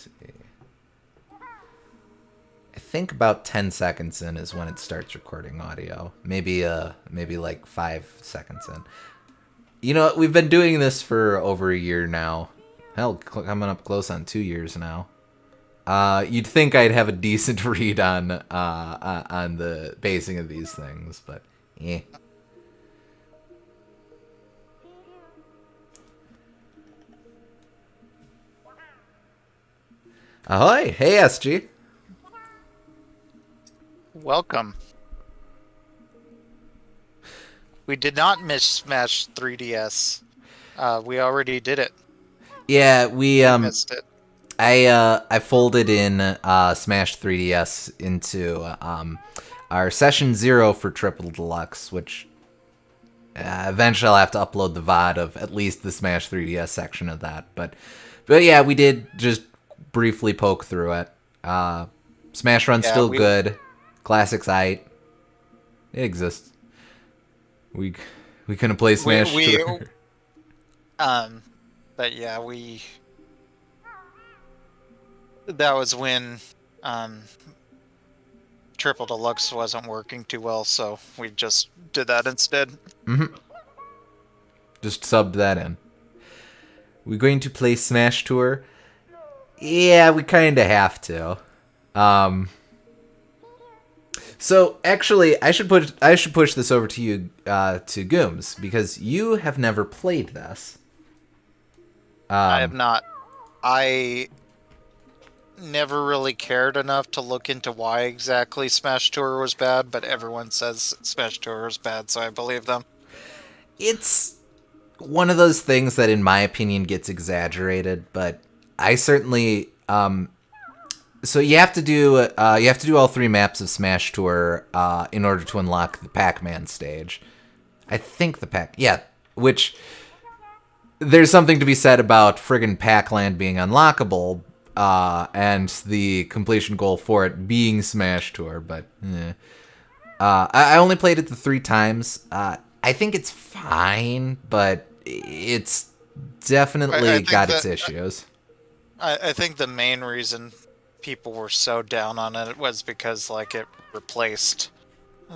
see. I think about 10 seconds in is when it starts recording audio. Maybe like 5 seconds in. You know, we've been doing this for over a year now. Hell, coming up close on 2 years now. You'd think I'd have a decent read on the basing of these things, but eh. Ahoy! Hey, SG. Welcome. We did not miss Smash 3DS. We already did it. Yeah, we missed it. I folded in Smash 3DS into our session 0 for Triple Deluxe, which eventually I'll have to upload the VOD of at least the Smash 3DS section of that. But yeah, we did just briefly poke through it. Smash Run's still good. Classics aight. It exists. We couldn't play Smash. But yeah, that was when Triple Deluxe wasn't working too well, so we just did that instead. Mm-hmm. Just subbed that in. We're going to play Smash Tour. Yeah, we kind of have to. So actually, I should push this over to you, to Gooms, because you have never played this. I have not. I never really cared enough to look into why exactly Smash Tour was bad, but everyone says Smash Tour is bad, so I believe them. It's one of those things that, in my opinion, gets exaggerated, but I certainly. So you have to do all 3 maps of Smash Tour in order to unlock the Pac-Man stage. I think which there's something to be said about friggin' Pac-Land being unlockable, and the completion goal for it being Smash Tour, but I only played it the 3 times. I think it's fine, but it's definitely got its issues. I think the main reason people were so down on it was because like it replaced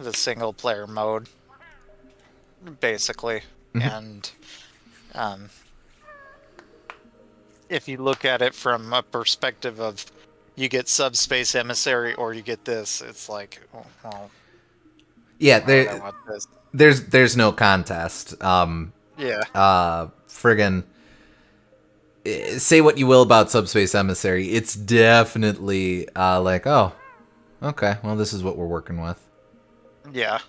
the single player mode basically. And if you look at it from a perspective of you get Subspace Emissary or you get this, it's like, well, yeah, there's no contest. Friggin' say what you will about Subspace Emissary, it's definitely like, oh, okay, well, this is what we're working with. Yeah.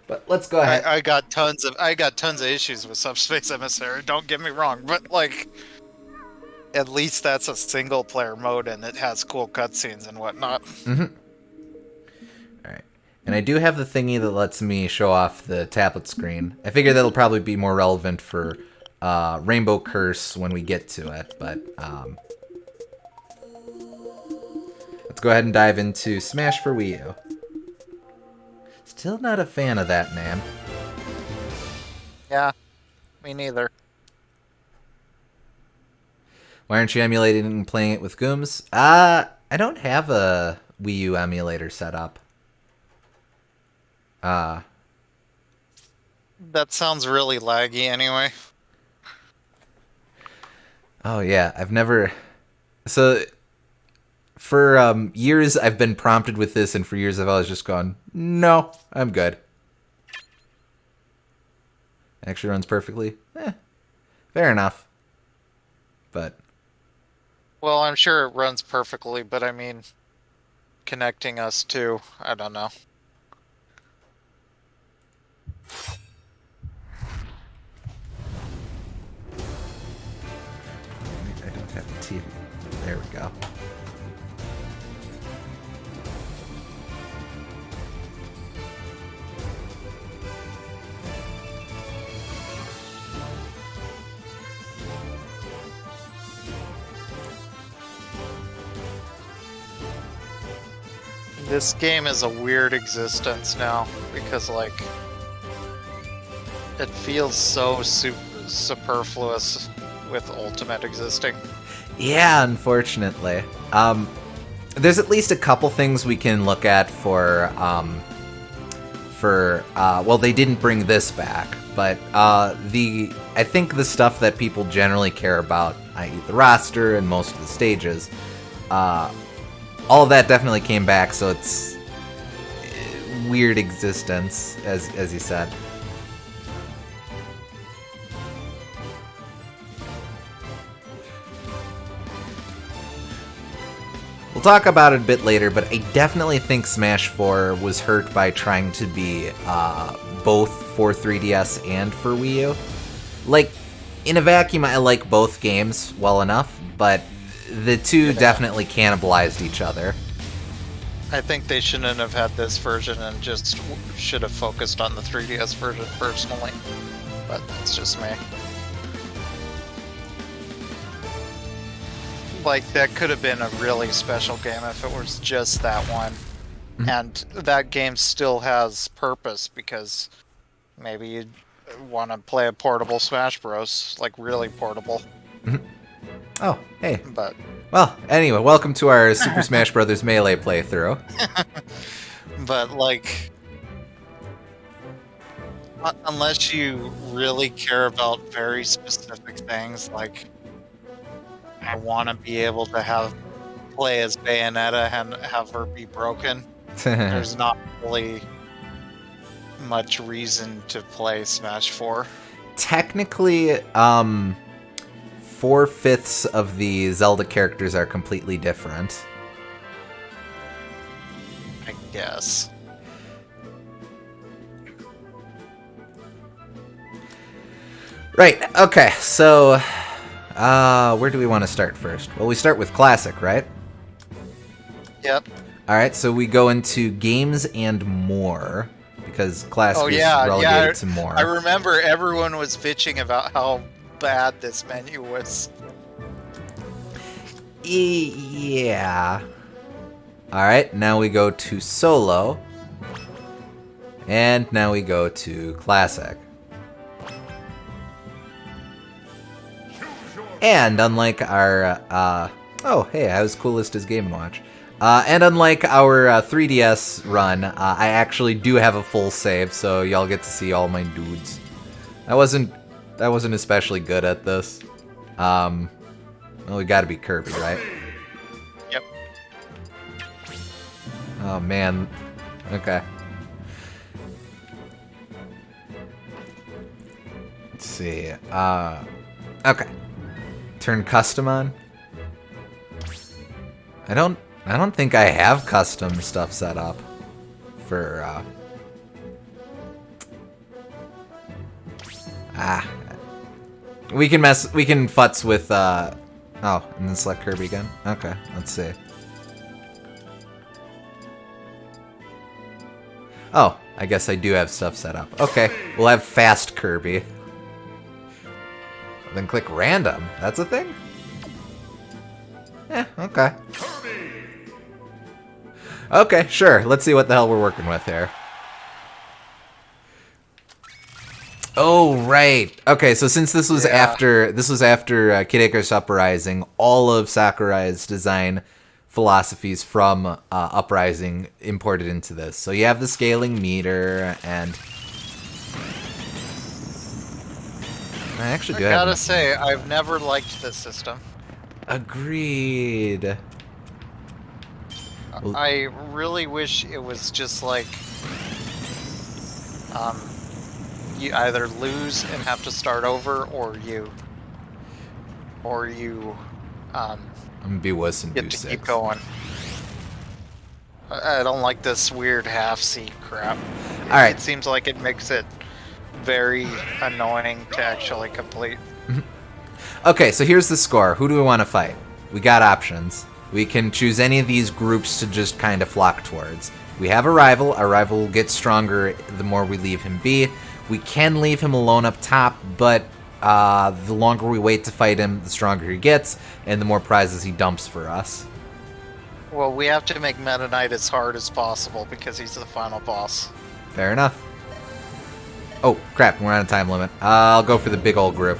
But let's go ahead. I got tons of issues with Subspace Emissary, don't get me wrong, but like at least that's a single player mode and it has cool cutscenes and whatnot. Mm-hmm. Alright. And I do have the thingy that lets me show off the tablet screen. I figure that'll probably be more relevant for Rainbow Curse when we get to it, but let's go ahead and dive into Smash for Wii U. Still not a fan of that name. Yeah, me neither. Why aren't you emulating and playing it with Gooms? I don't have a Wii U emulator set up. That sounds really laggy anyway. Oh yeah, I've never. So for years I've been prompted with this, and for years I've always just gone, no, I'm good. Actually runs perfectly. Fair enough. But well, I'm sure it runs perfectly, but I mean, connecting us to, I don't know. I don't have a TV. There we go. This game is a weird existence now because, like, it feels so superfluous with Ultimate existing. Yeah, unfortunately. There's at least a couple things we can look at well, they didn't bring this back, but I think the stuff that people generally care about, i.e. the roster and most of the stages, all of that definitely came back, so it's weird existence, as you said. We'll talk about it a bit later, but I definitely think Smash 4 was hurt by trying to be both for 3DS and for Wii U. Like, in a vacuum, I like both games well enough, but the two definitely cannibalized each other. I think they shouldn't have had this version and just should have focused on the 3DS version personally, but that's just me. Like, that could have been a really special game if it was just that one. Mm-hmm. And that game still has purpose, because maybe you want to play a portable Smash Bros. Like, really portable. Mm-hmm. Oh, hey. But... Well, anyway, welcome to our Super Smash Bros. Melee playthrough. But, like... unless you really care about very specific things, like... I want to be able to play as Bayonetta and have her be broken. There's not really much reason to play Smash 4. Technically, 4/5 of the Zelda characters are completely different. I guess. Right, okay, so... where do we want to start first? Well, we start with Classic, right? Yep. Alright, so we go into Games and More, because Classic is relegated to More. I remember everyone was bitching about how bad this menu was. Yeah. Alright, now we go to Solo. And now we go to Classic. And unlike our, oh, hey, I was coolest as Game & Watch. And unlike our 3DS run, I actually do have a full save, so y'all get to see all my dudes. I wasn't especially good at this. Well, we gotta be Kirby, right? Yep. Oh, man. Okay. Let's see. Okay. Turn custom on. I don't think I have custom stuff set up for we can futz with oh, and then select Kirby again. Okay, let's see. Oh, I guess I do have stuff set up. Okay, we'll have fast Kirby. Then click random. That's a thing? Yeah, okay. Okay, sure. Let's see what the hell we're working with here. Oh, right. Okay, so since this was after Kid Icarus Uprising, all of Sakurai's design philosophies from Uprising imported into this. So you have the scaling meter, and I actually do. I gotta say, I've never liked this system. Agreed. I really wish it was just like, you either lose and have to start over, or you I'm gonna be wuss and get do to 6. keep going. I don't like this weird half-C crap. All right. It seems like it makes it very annoying to actually complete. Okay, so here's the score. Who do we want to fight? We got options. We can choose any of these groups to just kind of flock towards. We have a rival. Our rival will get stronger the more we leave him be. We can leave him alone up top, but the longer we wait to fight him, the stronger he gets, and the more prizes he dumps for us. Well, we have to make Meta Knight as hard as possible because he's the final boss. Fair enough. Oh, crap, we're on a time limit. I'll go for the big old group.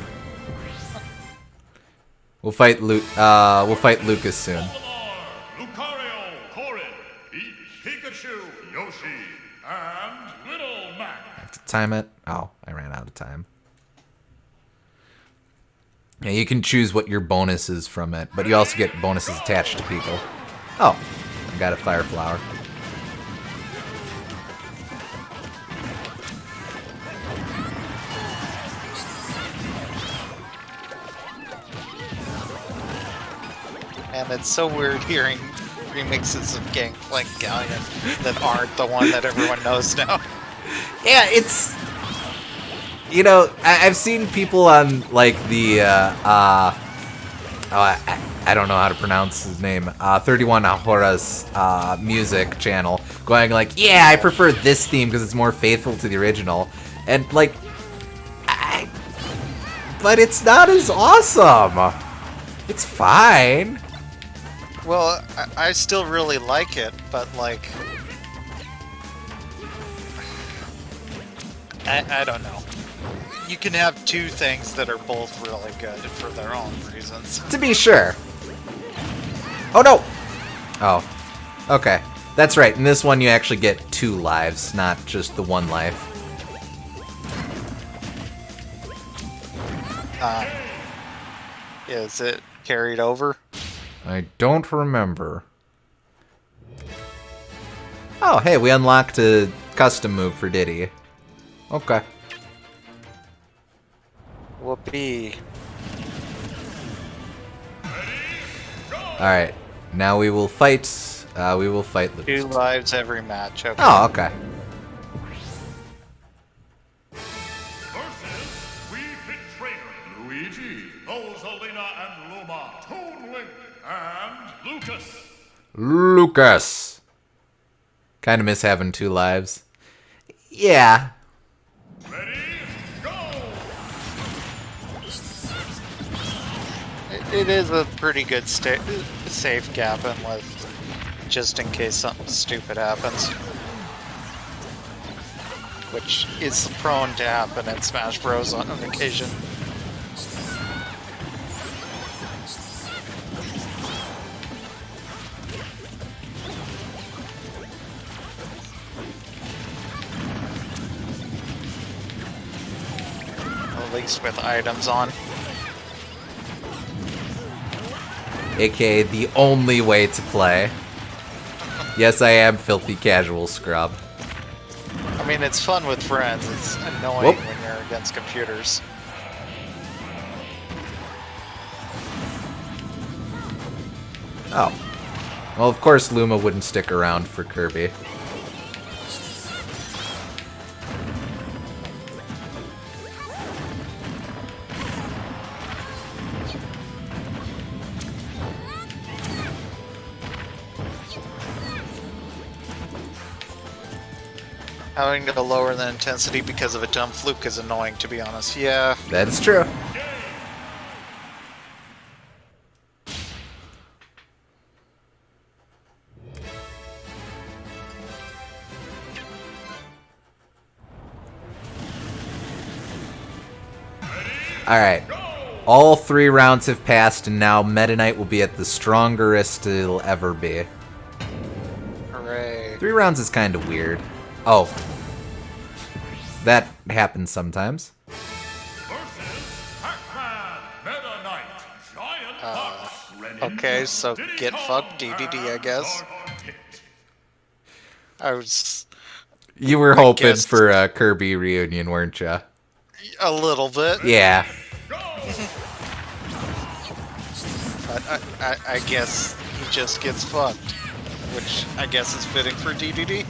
We'll fight Lucas soon. Lucario, Corin, Pikachu, Yoshi, and Little Mac. I have to time it. Oh, I ran out of time. Yeah, you can choose what your bonus is from it, but you also get bonuses attached to people. Oh, I got a fire flower. And it's so weird hearing remixes of Gangplank Galleon that aren't the one that everyone knows now. Yeah, it's... You know, I've seen people on, like, the, I don't know how to pronounce his name, 31 Ahora's music channel, going like, yeah, I prefer this theme because it's more faithful to the original. And, like, but it's not as awesome. It's fine. Well, I still really like it, but, like... I don't know. You can have two things that are both really good for their own reasons. To be sure. Oh, no! Oh. Okay. That's right. In this one, you actually get 2 lives, not just the 1 life. Is it carried over? I don't remember. Oh, hey, we unlocked a custom move for Diddy. Okay. Whoopee. Alright. Now we will fight Lucas. 2 lives every match. Okay. Oh, okay. Versus Wii Fit Trainer, Luigi, Rosalina and Luma, Toon Link, and Lucas. Lucas! Kinda miss having 2 lives. Yeah. Ready, go! It is a pretty good safe gap in with, just in case something stupid happens. Which is prone to happen in Smash Bros. On occasion. At least with items on. AKA the only way to play. Yes, I am filthy casual scrub. I mean, it's fun with friends. It's annoying Whoop. when you're against computers. Oh. Well, of course Luma wouldn't stick around for Kirby. Having to lower the intensity because of a dumb fluke is annoying, to be honest. Yeah. That's true. Alright. All 3 rounds have passed, and now Meta Knight will be at the strongest it'll ever be. Hooray. 3 rounds is kind of weird. Oh. That happens sometimes. Okay, so get fucked, DDD, I guess. I was... You were hoping for a Kirby reunion, weren't you? A little bit. Yeah. But I guess he just gets fucked. Which I guess is fitting for DDD.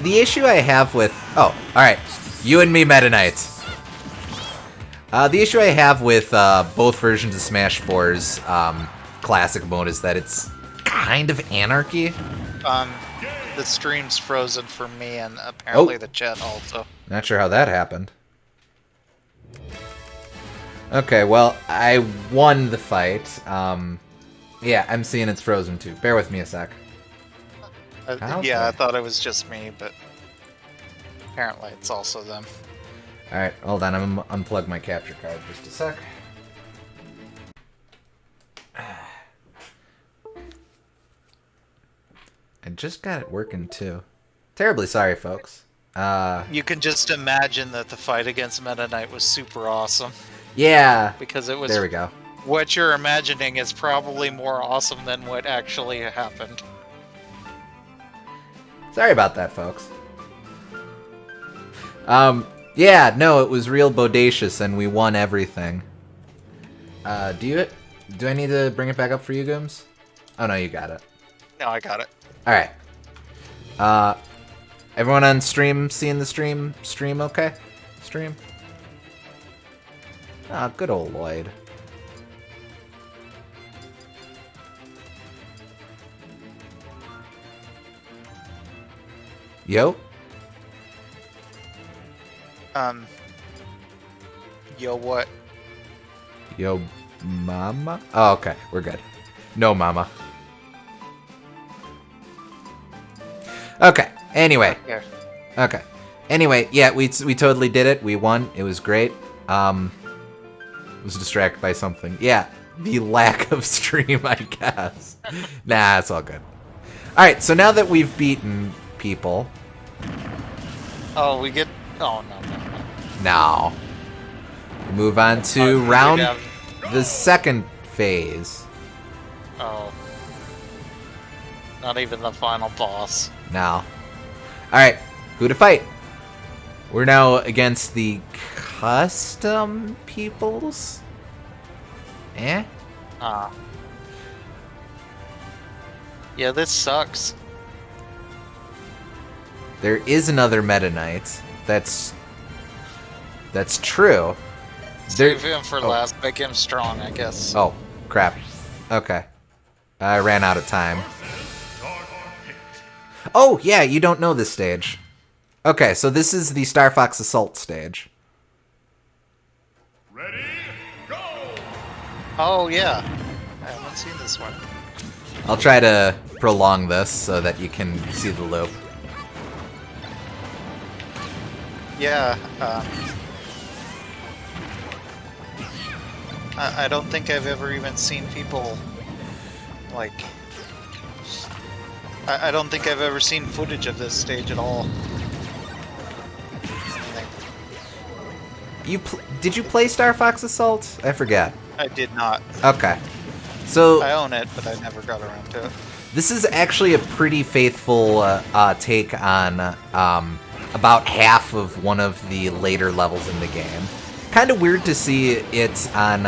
The issue I have with... Oh, alright. You and me, Meta Knights. The issue I have with both versions of Smash 4's classic mode is that it's kind of anarchy. The stream's frozen for me and apparently the chat also. Not sure how that happened. Okay, well, I won the fight. Yeah, I'm seeing it's frozen too. Bear with me a sec. Yeah, I thought it was just me, but... Apparently, it's also them. Alright, hold on. I'm gonna unplug my capture card just a sec. I just got it working, too. Terribly sorry, folks. You can just imagine that the fight against Meta Knight was super awesome. Yeah. Because it was... There we go. What you're imagining is probably more awesome than what actually happened. Sorry about that, folks. Yeah, no, it was real bodacious, and we won everything. Do I need to bring it back up for you, Gooms? Oh, no, you got it. No, I got it. Alright. Everyone on stream seeing the stream? Stream okay? Stream? Ah, good old Lloyd. Yo? Yo, what? Yo, mama? Oh, okay. We're good. No, mama. Okay. Anyway. Okay. Anyway, yeah, we totally did it. We won. It was great. Was distracted by something. Yeah, the lack of stream, I guess. Nah, it's all good. All right, so now that we've beaten people. Oh, we get... Oh, no. Now. We move on to the second phase. Oh. Not even the final boss. Now. Alright, who to fight? We're now against the custom peoples? Eh? Yeah, this sucks. There is another Meta Knight. That's true. Save him for last. Make him strong, I guess. Oh, crap. Okay. I ran out of time. Oh, yeah, you don't know this stage. Okay, so this is the Star Fox Assault stage. Ready, go! Oh, yeah. I haven't seen this one. I'll try to prolong this so that you can see the loop. Yeah, I don't think I've ever even seen people, like... I don't think I've ever seen footage of this stage at all. Did you play Star Fox Assault? I forget. I did not. Okay. So I own it, but I never got around to it. This is actually a pretty faithful take on about half of one of the later levels in the game. Kind of weird to see it on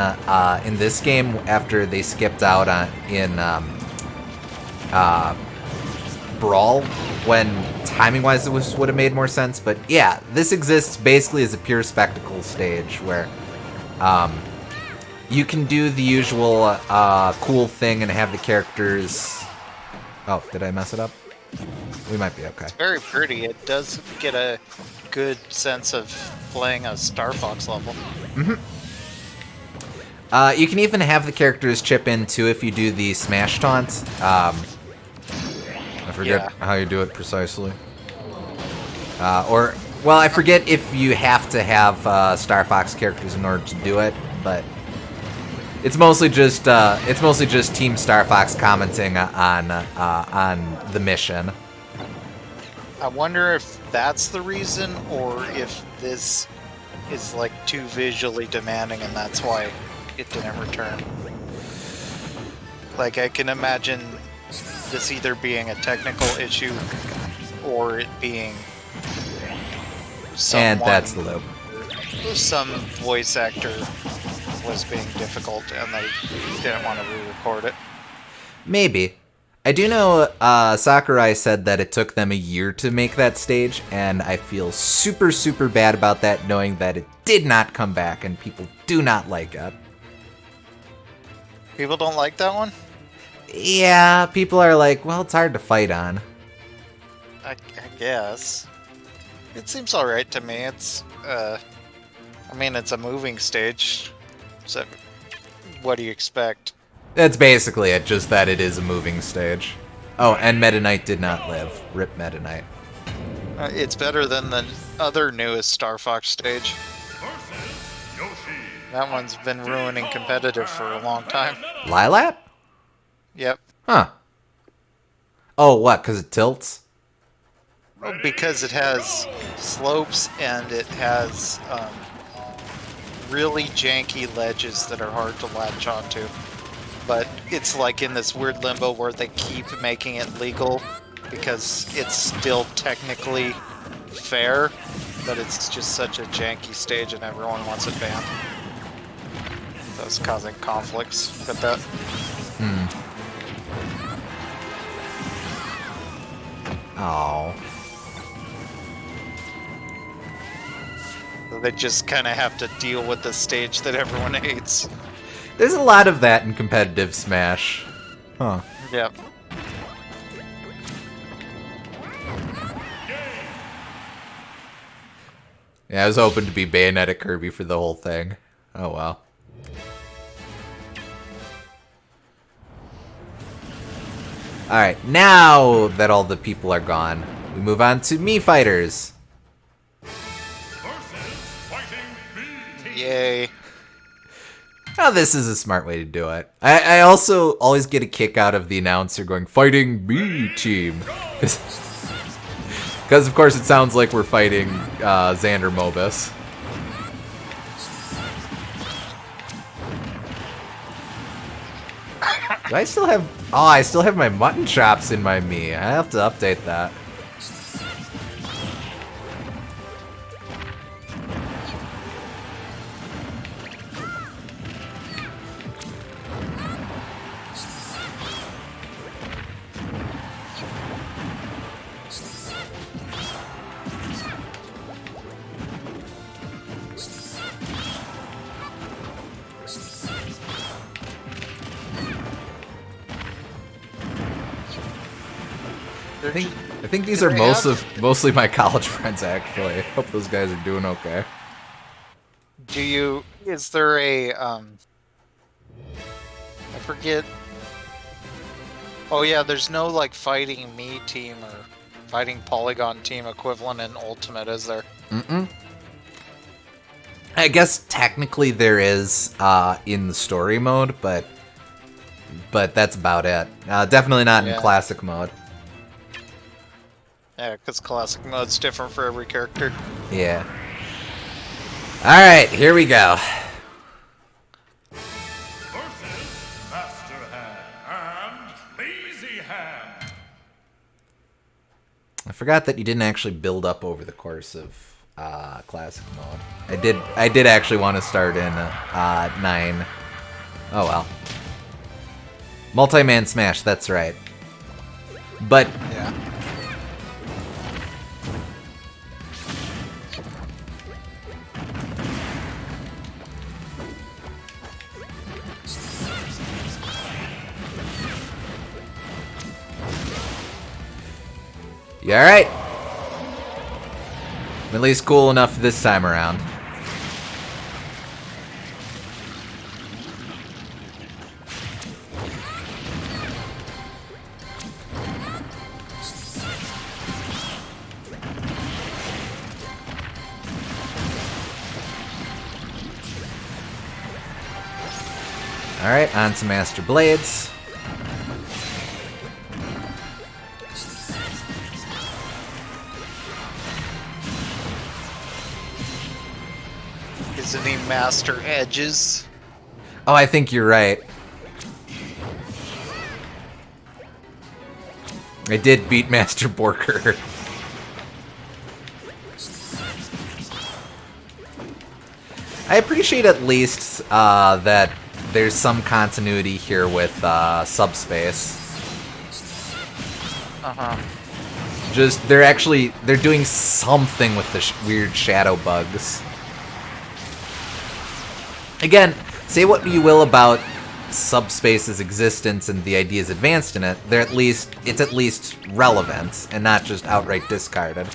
in this game after they skipped out in Brawl, when timing-wise it would have made more sense. But yeah, this exists basically as a pure spectacle stage where you can do the usual cool thing and have the characters... Oh, did I mess it up? We might be okay. It's very pretty. It does get a good sense of playing a Star Fox level. Mm-hmm. You can even have the characters chip in too if you do the smash taunt. I forget how you do it precisely. Well, I forget if you have to have Star Fox characters in order to do it, but it's mostly just Team Star Fox commenting on the mission. I wonder if that's the reason, or if this is like too visually demanding and that's why it didn't return. Like, I can imagine this either being a technical issue or it being and that's the loop. Some voice actor was being difficult and they didn't want to re-record it. Maybe. I do know Sakurai said that it took them a year to make that stage, and I feel super, super bad about that, knowing that it did not come back and people do not like it. People don't like that one? Yeah, people are like, well, it's hard to fight on. I guess. It seems alright to me. It's, I mean, it's a moving stage, so what do you expect? That's basically it, just that it is a moving stage. Oh, and Meta Knight did not live. Rip Meta Knight. It's better than the other newest Star Fox stage. Versus Yoshi. That one's been ruining competitive for a long time. Lilat? Yep. Huh. Oh, what? Because it tilts? Well, because it has slopes and it has really janky ledges that are hard to latch onto. But it's like in this weird limbo where they keep making it legal because it's still technically fair, but it's just such a janky stage and everyone wants it banned. That's causing conflicts with that. Oh. So they just kind of have to deal with the stage that everyone hates. There's a lot of that in competitive Smash. Huh. Yep. Yeah, I was hoping to be Bayonetta Kirby for the whole thing. Oh well. Alright, now that all the people are gone, we move on to Mii Fighters. Versus Fighting B-Team. Yay. Oh, this is a smart way to do it. I also always get a kick out of the announcer going, "Fighting B Team." Because, of course, it sounds like we're fighting Xander Mobus. Do I still have... Oh, I still have my mutton chops in my Mii. I have to update that. I think these are mostly my college friends, actually. Hope those guys are doing okay. Is there a, I forget. Oh yeah, there's no like fighting Mii team or fighting Polygon team equivalent in Ultimate, is there? Mm-mm. I guess technically there is in the story mode, but that's about it. Definitely not in classic mode. Yeah, because classic mode's different for every character. Yeah. Alright, here we go. Versus Master Hand and Lazy Hand. I forgot that you didn't actually build up over the course of classic mode. I did actually want to start in 9. Oh well. Multi-man smash, that's right. But Yeah. you alright? I'm at least cool enough this time around. Alright, on to Master Blades. Isn't he Master Edges? Oh, I think you're right. I did beat Master Borker. I appreciate at least that there's some continuity here with Subspace. Uh-huh. Just, they're doing something with the weird shadow bugs. Again, say what you will about Subspace's existence and the ideas advanced in it, it's at least relevant and not just outright discarded.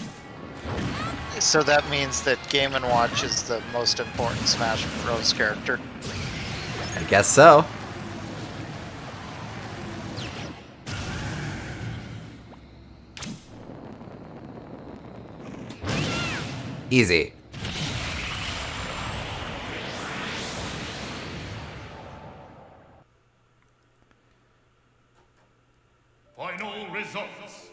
So that means that Game & Watch is the most important Smash Bros. Character. I guess so. Easy. Final results.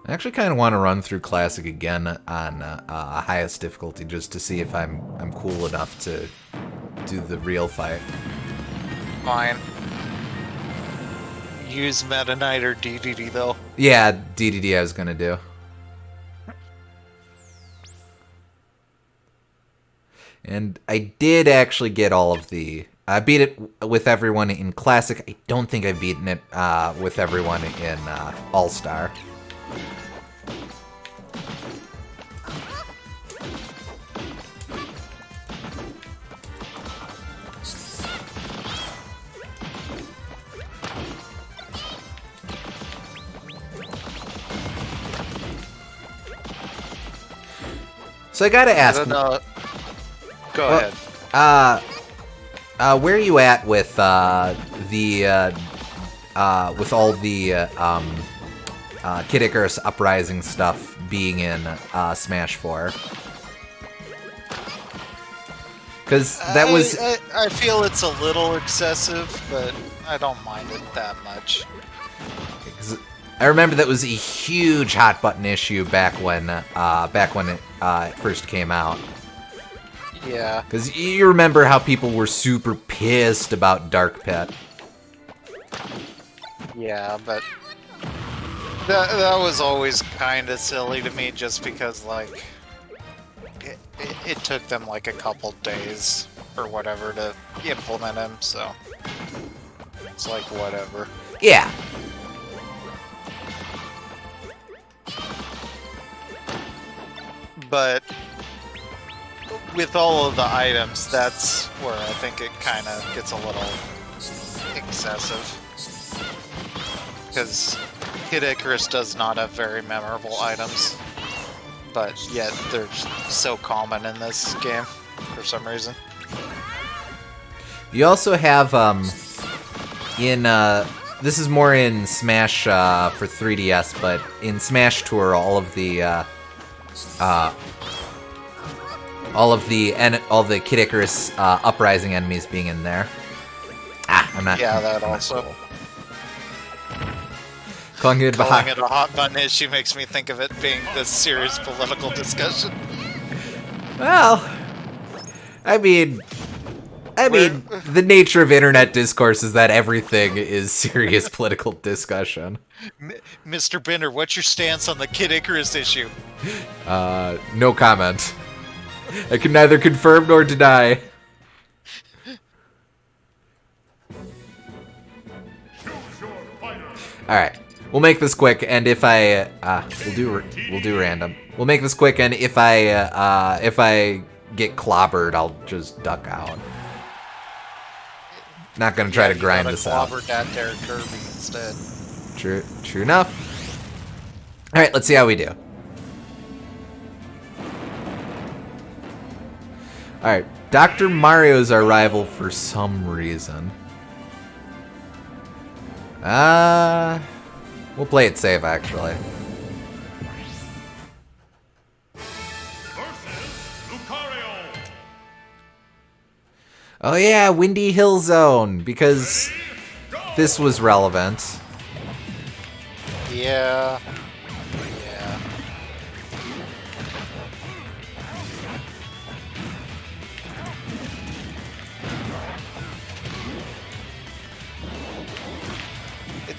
I actually kind of want to run through Classic again on highest difficulty just to see if I'm cool enough to do the real fight. Fine. Use Meta Knight or Dedede though. Yeah, Dedede I was gonna do. And I did actually get all of the... I beat it with everyone in Classic. I don't think I've beaten it with everyone in All-Star. So I gotta ask... Go ahead. Where are you at with with all the Kid Icarus Uprising stuff being in Smash 4? Because that was... I feel it's a little excessive, but I don't mind it that much. I remember that was a huge hot button issue back when it first came out. Yeah. Because you remember how people were super pissed about Dark Pit. Yeah, but that was always kind of silly to me, just because like it took them like a couple days or whatever to implement him, so it's like whatever. Yeah. But with all of the items, that's where I think it kind of gets a little excessive. Because Kid Icarus does not have very memorable items, but yet they're so common in this game for some reason. You also have, this is more in Smash for 3DS, but in Smash Tour, all the Kid Icarus Uprising enemies being in there. I'm not... Yeah, that also. Calling it a hot button issue makes me think of it being this serious political discussion. Well, I mean, the nature of internet discourse is that everything is serious political discussion. Mr. Bender, what's your stance on the Kid Icarus issue? No comment. I can neither confirm nor deny. All right, we'll make this quick, and if I we'll do random. We'll make this quick, and if I get clobbered, I'll just duck out. Not gonna try to grind this out. That there Kirby instead. True enough. All right, let's see how we do. Alright, Dr. Mario's our rival for some reason. We'll play it safe, actually. Oh yeah, Windy Hill Zone, because this was relevant. Yeah.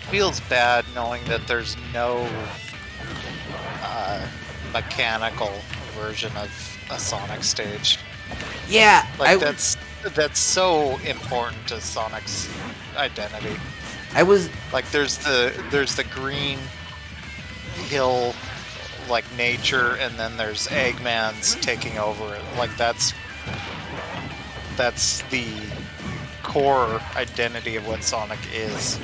Feels bad knowing that there's no mechanical version of a Sonic stage. Yeah, like that's so important to Sonic's identity. Like there's the green hill like nature, and then there's Eggman's taking over it. Like that's the core identity of what Sonic is.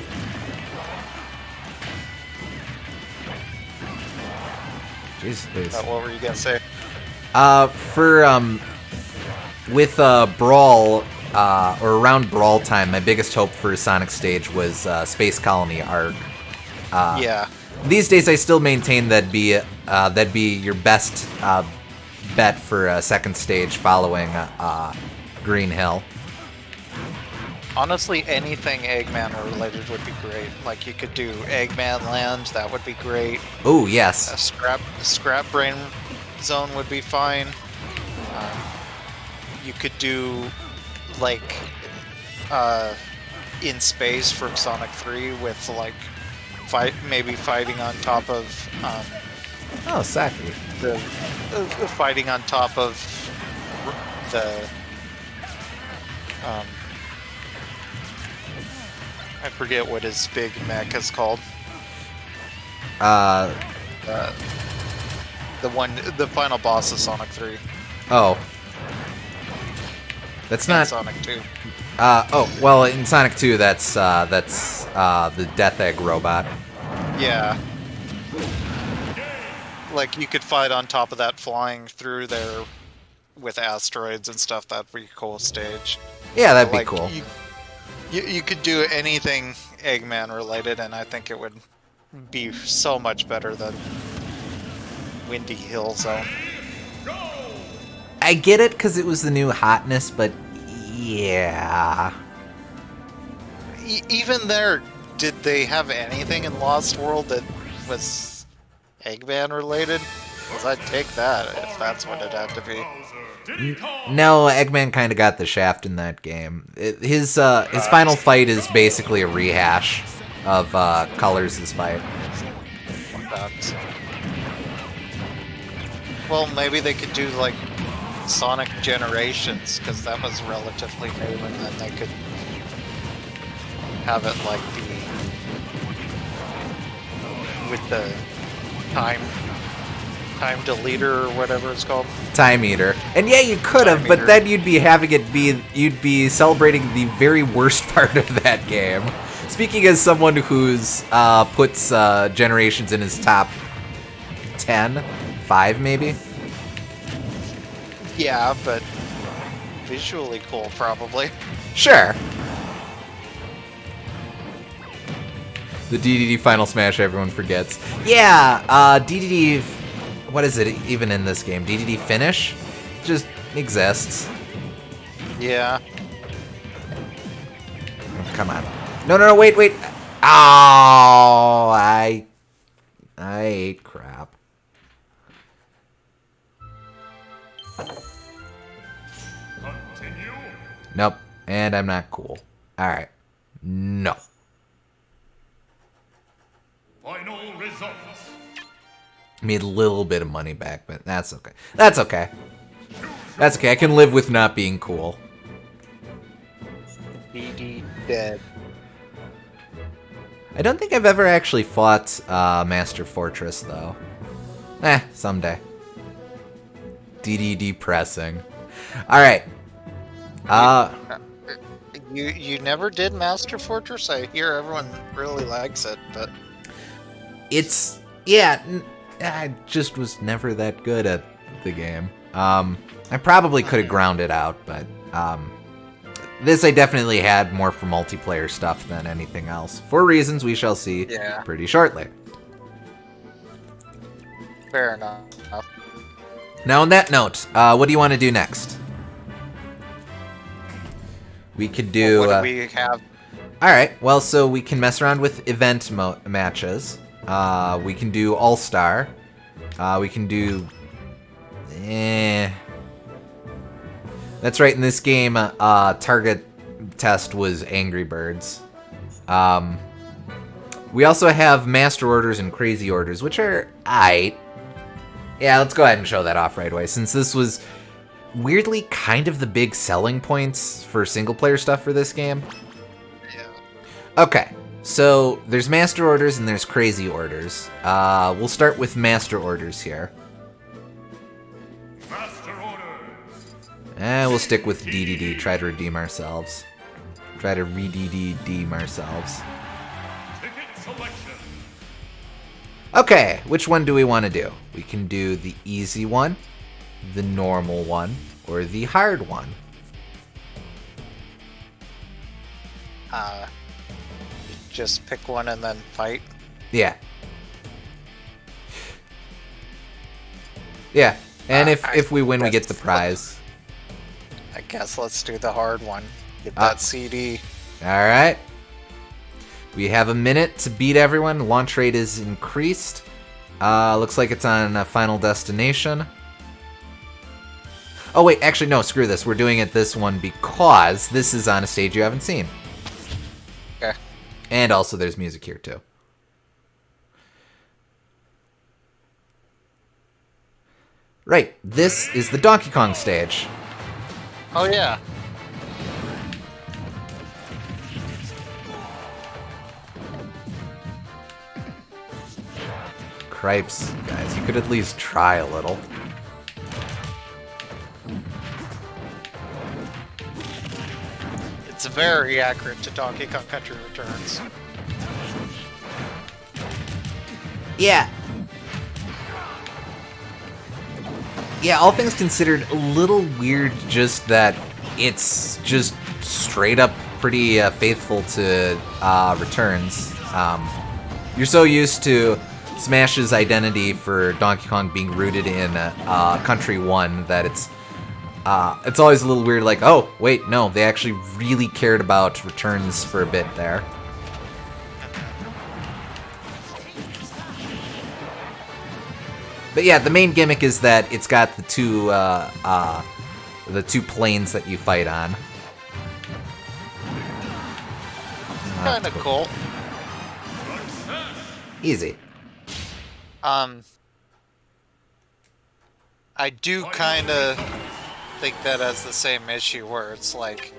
What were you gonna say? With Brawl, or around Brawl time, my biggest hope for Sonic Stage was Space Colony Arc. Yeah. These days, I still maintain that'd be your best bet for a second stage following Green Hill. Honestly, anything Eggman related would be great. Like, you could do Eggman Land, that would be great. Oh, yes. A scrap brain zone would be fine. You could do, like, in space from Sonic 3 with, like, fighting on top of, Saki. Fighting on top of the, I forget what his big mech is called. The final boss of Sonic 3. Oh. That's not Sonic 2. Well, in Sonic 2, that's the Death Egg robot. Yeah. Like, you could fight on top of that flying through there with asteroids and stuff. That'd be a cool stage. Yeah, that'd be like, cool. You could do anything Eggman related, and I think it would be so much better than Windy Hill Zone. I get it because it was the new hotness, but yeah. Even there, did they have anything in Lost World that was Eggman related? Because I'd take that if that's what it had to be. No, Eggman kind of got the shaft in that game. His final fight is basically a rehash of Colors' fight. Well, maybe they could do like Sonic Generations, because that was relatively new, and then they could have it like with the time deleter or whatever it's called. Time Eater. And yeah, you could have, but then you'd be celebrating the very worst part of that game. Speaking as someone who's puts Generations in his top 10, 5 maybe. Yeah, but visually cool, probably. Sure. The Dedede Final Smash everyone forgets. Yeah, Dedede... What is it even in this game? Dedede Finish? Just exists. Yeah. Oh, come on. No, wait. Oh, I ate crap. Continue. Nope. And I'm not cool. Alright. No. Final results. Made a little bit of money back, but that's okay. That's okay. That's okay. I can live with not being cool. Dedede dead. I don't think I've ever actually fought Master Fortress, though. Someday. DD depressing. Alright. You never did Master Fortress? I hear everyone really likes it, but... It's... Yeah, I just was never that good at the game. I probably could have ground it out, but... this I definitely had more for multiplayer stuff than anything else. For reasons we shall see pretty shortly. Fair enough. Now on that note, what do you want to do next? We could do... What do we have? Alright, well, so we can mess around with event matches. We can do All-Star. We can do... That's right, in this game, target test was Angry Birds. We also have Master Orders and Crazy Orders, which are aight. Yeah, let's go ahead and show that off right away, since this was weirdly kind of the big selling points for single-player stuff for this game. Yeah. Okay, so there's Master Orders and there's Crazy Orders. We'll start with Master Orders here. Master Orders. We'll stick with DDD, try to redeem ourselves. Try to redeem ourselves. Ticket selection. Okay, which one do we want to do? We can do the easy one, the normal one, or the hard one. Just pick one and then fight. Yeah. Yeah, and if we win, we get the prize. I guess let's do the hard one. Get that CD. Alright. We have a minute to beat everyone. Launch rate is increased. Looks like it's on Final Destination. Oh wait, actually no, screw this. We're doing it this one because this is on a stage you haven't seen. Okay. And also there's music here too. Right, this is the Donkey Kong stage. Oh yeah. Cripes, guys, you could at least try a little. It's very accurate to Donkey Kong Country Returns. Yeah. Yeah, all things considered, a little weird just that it's just straight up pretty faithful to Returns. You're so used to Smash's identity for Donkey Kong being rooted in Country 1 that it's always a little weird, like, oh, wait, no, they actually really cared about Returns for a bit there. But yeah, the main gimmick is that it's got the two planes that you fight on. Kinda cool. Easy. I do kinda think that has the same issue where it's like,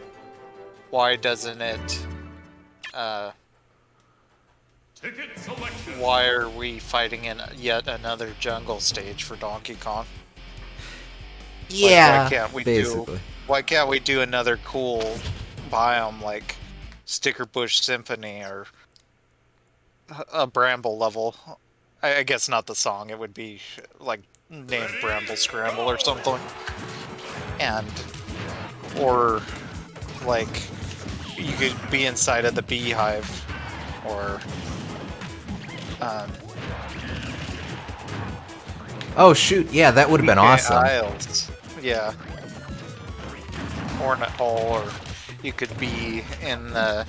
why doesn't it, Ticket selection. why are we fighting in yet another jungle stage for Donkey Kong? Yeah, why can't we basically. why can't we do another cool biome like Sticker Bush Symphony or a Bramble level? I guess not the song, it would be like named Bramble Scramble or something. Or like you could be inside of the beehive, or Oh shoot, yeah, that would have been awesome. Isles. Yeah. Hornet Hole, or you could be in the...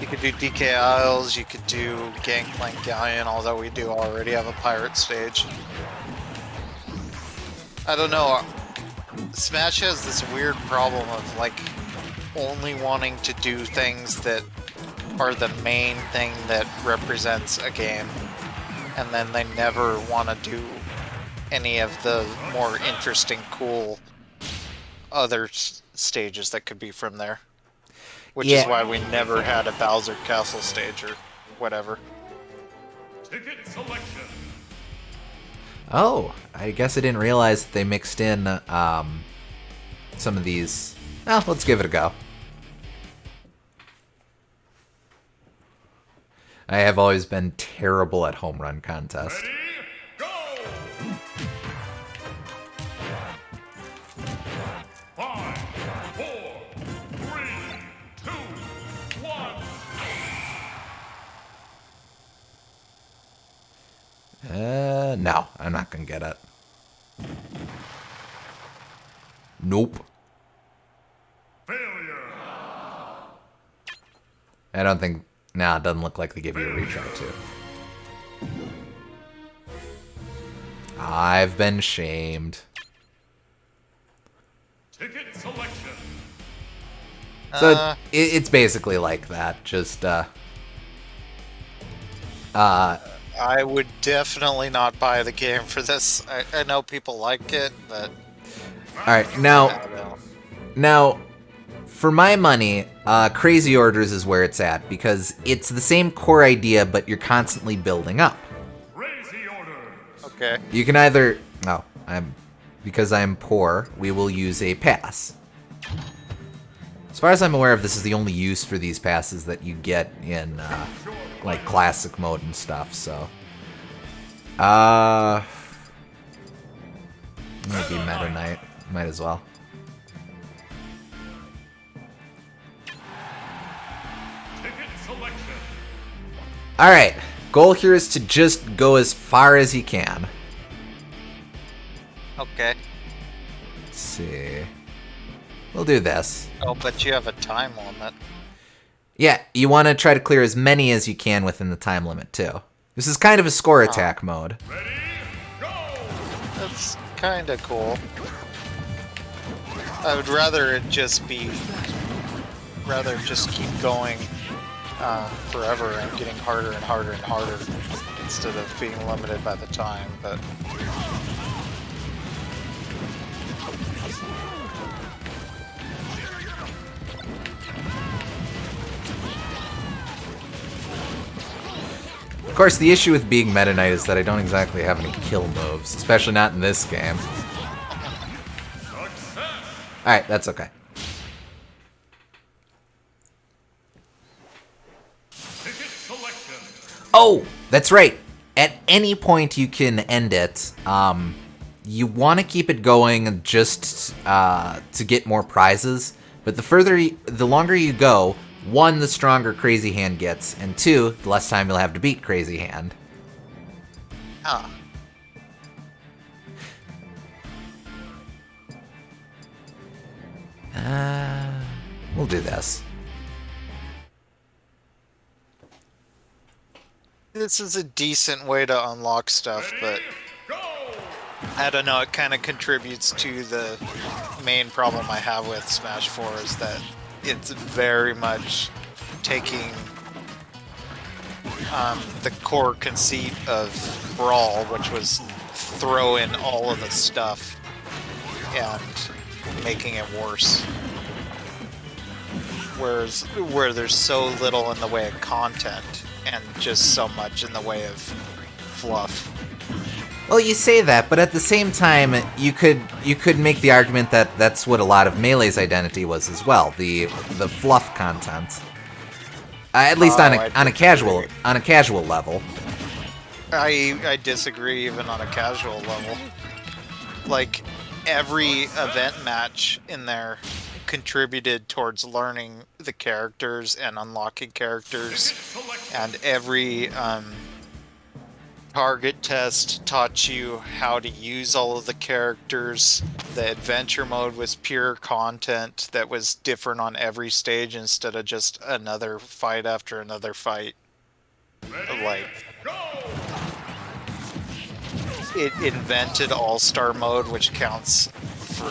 You could do DK Isles, you could do Gangplank Galleon, although we do already have a pirate stage. I don't know. Smash has this weird problem of, like, only wanting to do things that are the main thing that represents a game. And then they never want to do any of the more interesting, cool other stages that could be from there. Which is why we never had a Bowser Castle stage or whatever. Ticket selection. Oh, I guess I didn't realize that they mixed in some of these. Well, let's give it a go. I have always been terrible at home run contests. Ready, go! 5, 4, 3, 2, 1. No, I'm not gonna get it. Nope. Failure. I don't think... Nah, it doesn't look like they give you a retry, too. I've been shamed. Ticket selection. So it's basically like that, just, I would definitely not buy the game for this. I know people like it, but... Alright, I now... don't know. Now, for my money, Crazy Orders is where it's at, because it's the same core idea, but you're constantly building up. Crazy orders. Okay. You can either... No, because I'm poor, we will use a pass. As far as I'm aware of, this is the only use for these passes that you get in, like, classic mode and stuff, so... Maybe Meta Knight. Might as well. Ticket selection. Alright, goal here is to just go as far as you can. Okay. Let's see. We'll do this. Oh, but you have a time limit. Yeah, you want to try to clear as many as you can within the time limit, too. This is kind of a score attack mode. Ready, go! That's kind of cool. I would rather it just be... rather just keep going forever and getting harder and harder and harder instead of being limited by the time, but... Of course, the issue with being Meta Knight is that I don't exactly have any kill moves, especially not in this game. Alright, that's okay. Oh, that's right. At any point you can end it. You want to keep it going just to get more prizes, but the longer you go, 1, the stronger Crazy Hand gets, and 2, the less time you'll have to beat Crazy Hand. Huh. We'll do this. This is a decent way to unlock stuff, but I don't know, it kind of contributes to the main problem I have with Smash 4 is that it's very much taking the core conceit of Brawl, which was throw in all of the stuff and making it worse. Whereas where there's so little in the way of content and just so much in the way of fluff. Well, you say that, but at the same time, you could make the argument that that's what a lot of Melee's identity was as well, the fluff content. At least on a casual level. I disagree even on a casual level. Like every event match in there contributed towards learning the characters and unlocking characters, and every target test taught you how to use all of the characters. The adventure mode was pure content that was different on every stage instead of just another fight after another fight. Like, it invented All-Star mode, which counts for...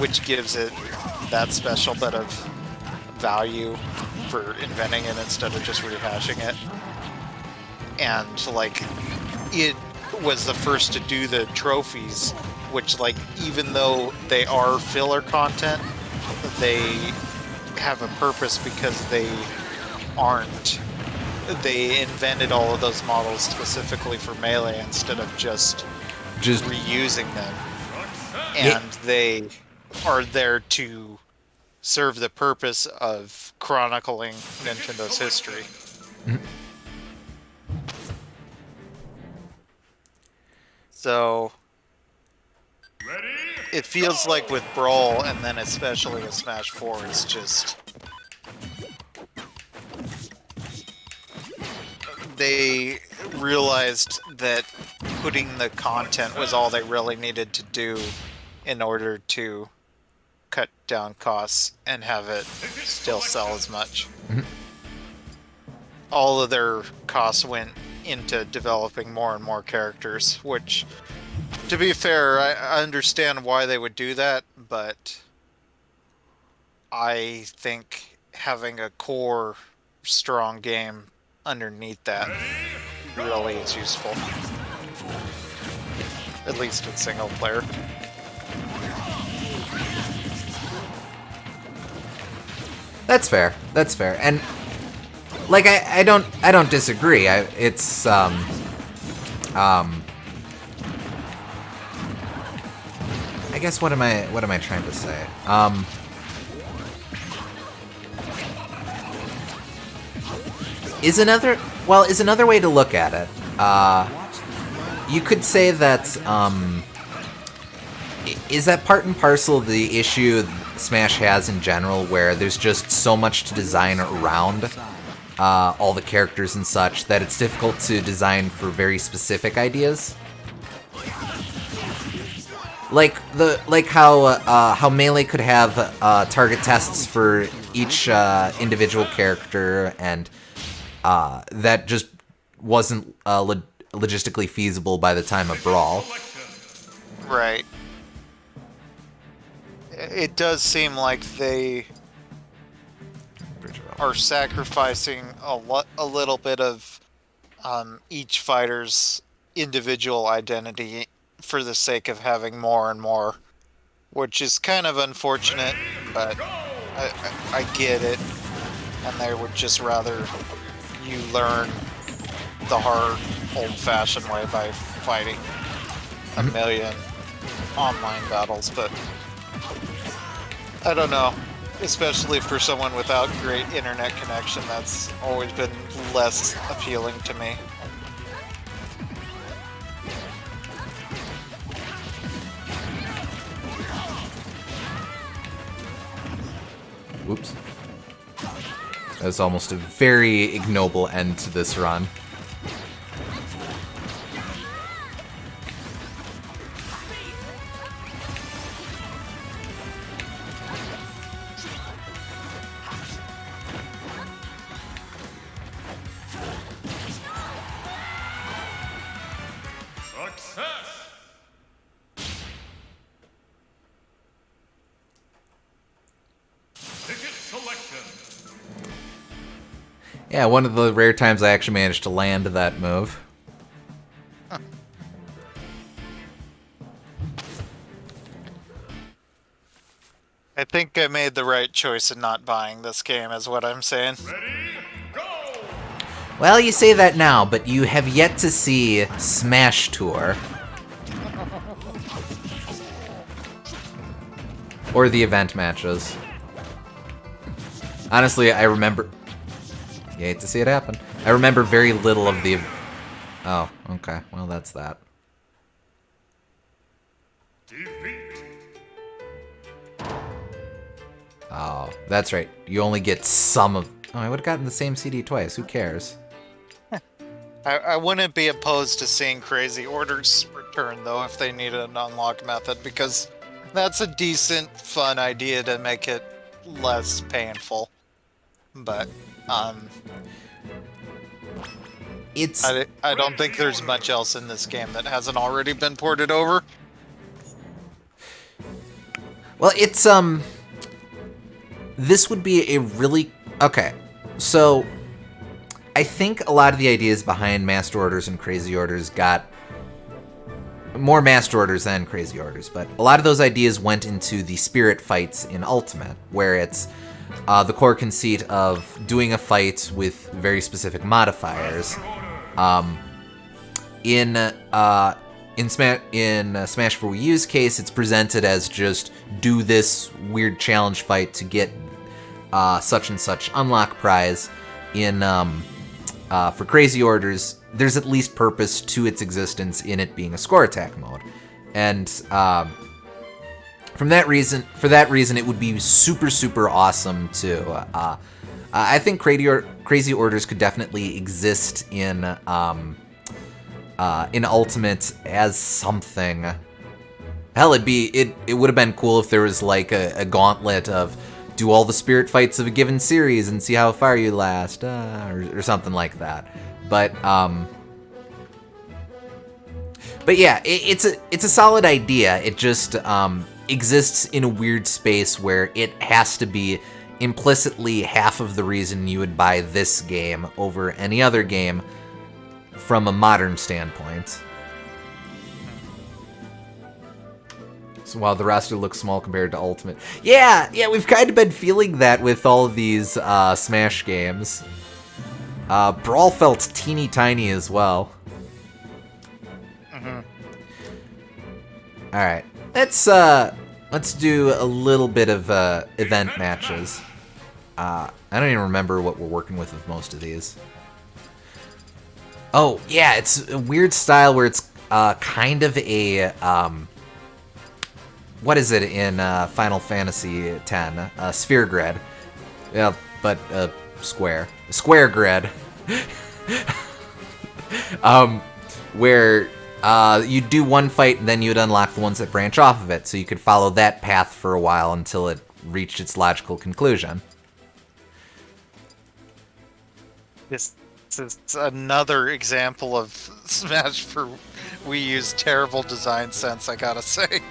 which gives it that special bit of value for inventing it instead of just rehashing it. And, like, it was the first to do the trophies, which, like, even though they are filler content, they have a purpose because they aren't. They invented all of those models specifically for Melee instead of just reusing them. And they are there to serve the purpose of chronicling Nintendo's history. So, it feels like with Brawl, and then especially with Smash 4, it's just... They realized that putting the content was all they really needed to do in order to cut down costs and have it still sell as much. All of their costs went into developing more and more characters, which, to be fair, I understand why they would do that, but I think having a core strong game underneath that really is useful. At least in single player. That's fair. That's fair. And like I don't disagree. It's I guess what am I trying to say? Is another way to look at it. You could say that is that part and parcel of the issue Smash has in general, where there's just so much to design around all the characters and such, that it's difficult to design for very specific ideas. Like how Melee could have target tests for each individual character, and that just wasn't logistically feasible by the time of Brawl. Right. It does seem like they are sacrificing a little bit of each fighter's individual identity for the sake of having more and more, which is kind of unfortunate, but I get it, and they would just rather you learn the hard, old-fashioned way by fighting a million online battles, but I don't know. Especially for someone without great internet connection, that's always been less appealing to me. Whoops. That was almost a very ignoble end to this run. Yeah, one of the rare times I actually managed to land that move. Huh. I think I made the right choice in not buying this game, is what I'm saying. Ready, go! Well, you say that now, but you have yet to see Smash Tour. Or the event matches. Honestly, I remember... You hate to see it happen. I remember very little of the... Oh, okay. Well, that's that. Defeat. Oh, that's right. You only get some of... Oh, I would have gotten the same CD twice. Who cares? I wouldn't be opposed to seeing Crazy Orders return, though, if they needed an unlock method, because that's a decent, fun idea to make it less painful. But... It's... I don't think there's much else in this game that hasn't already been ported over. Well, it's, this would be a really... Okay, so... I think a lot of the ideas behind Master Orders and Crazy Orders got... More Master Orders than Crazy Orders, but a lot of those ideas went into the spirit fights in Ultimate, where it's... the core conceit of doing a fight with very specific modifiers. In Smash for Wii U's case, it's presented as just do this weird challenge fight to get such and such unlock prize. For Crazy Orders, there's at least purpose to its existence in it being a score attack mode, and for that reason, it would be super, super awesome to. I think Crazy Orders could definitely exist in Ultimate as something. Hell, it would have been cool if there was like a gauntlet of do all the spirit fights of a given series and see how far you last, or something like that. But yeah, it's a solid idea. It just exists in a weird space where it has to be implicitly half of the reason you would buy this game over any other game from a modern standpoint. So while the roster looks small compared to Ultimate. Yeah, we've kind of been feeling that with all of these Smash games. Brawl felt teeny tiny as well. Mm-hmm. Alright, let's do a little bit of event matches. I don't even remember what we're working with most of these. Oh, yeah, it's a weird style where it's kind of a... what is it in Final Fantasy X? Sphere Grid. Yeah, but square. square grid, where you'd do one fight and then you'd unlock the ones that branch off of it, so you could follow that path for a while until it reached its logical conclusion. This is another example of Smash for Wii U's terrible design sense, I gotta say.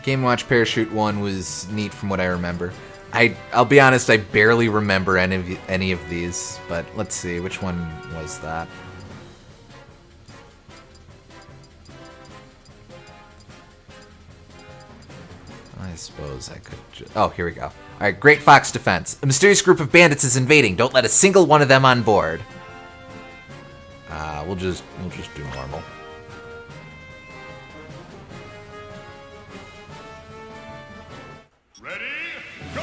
Game & Watch Parachute 1 was neat from what I remember. I'll be honest, I barely remember any of these, but let's see, which one was that? I suppose I could just... Oh, here we go. Alright, Great Fox Defense. A mysterious group of bandits is invading. Don't let a single one of them on board. We'll just do normal. Ready, go!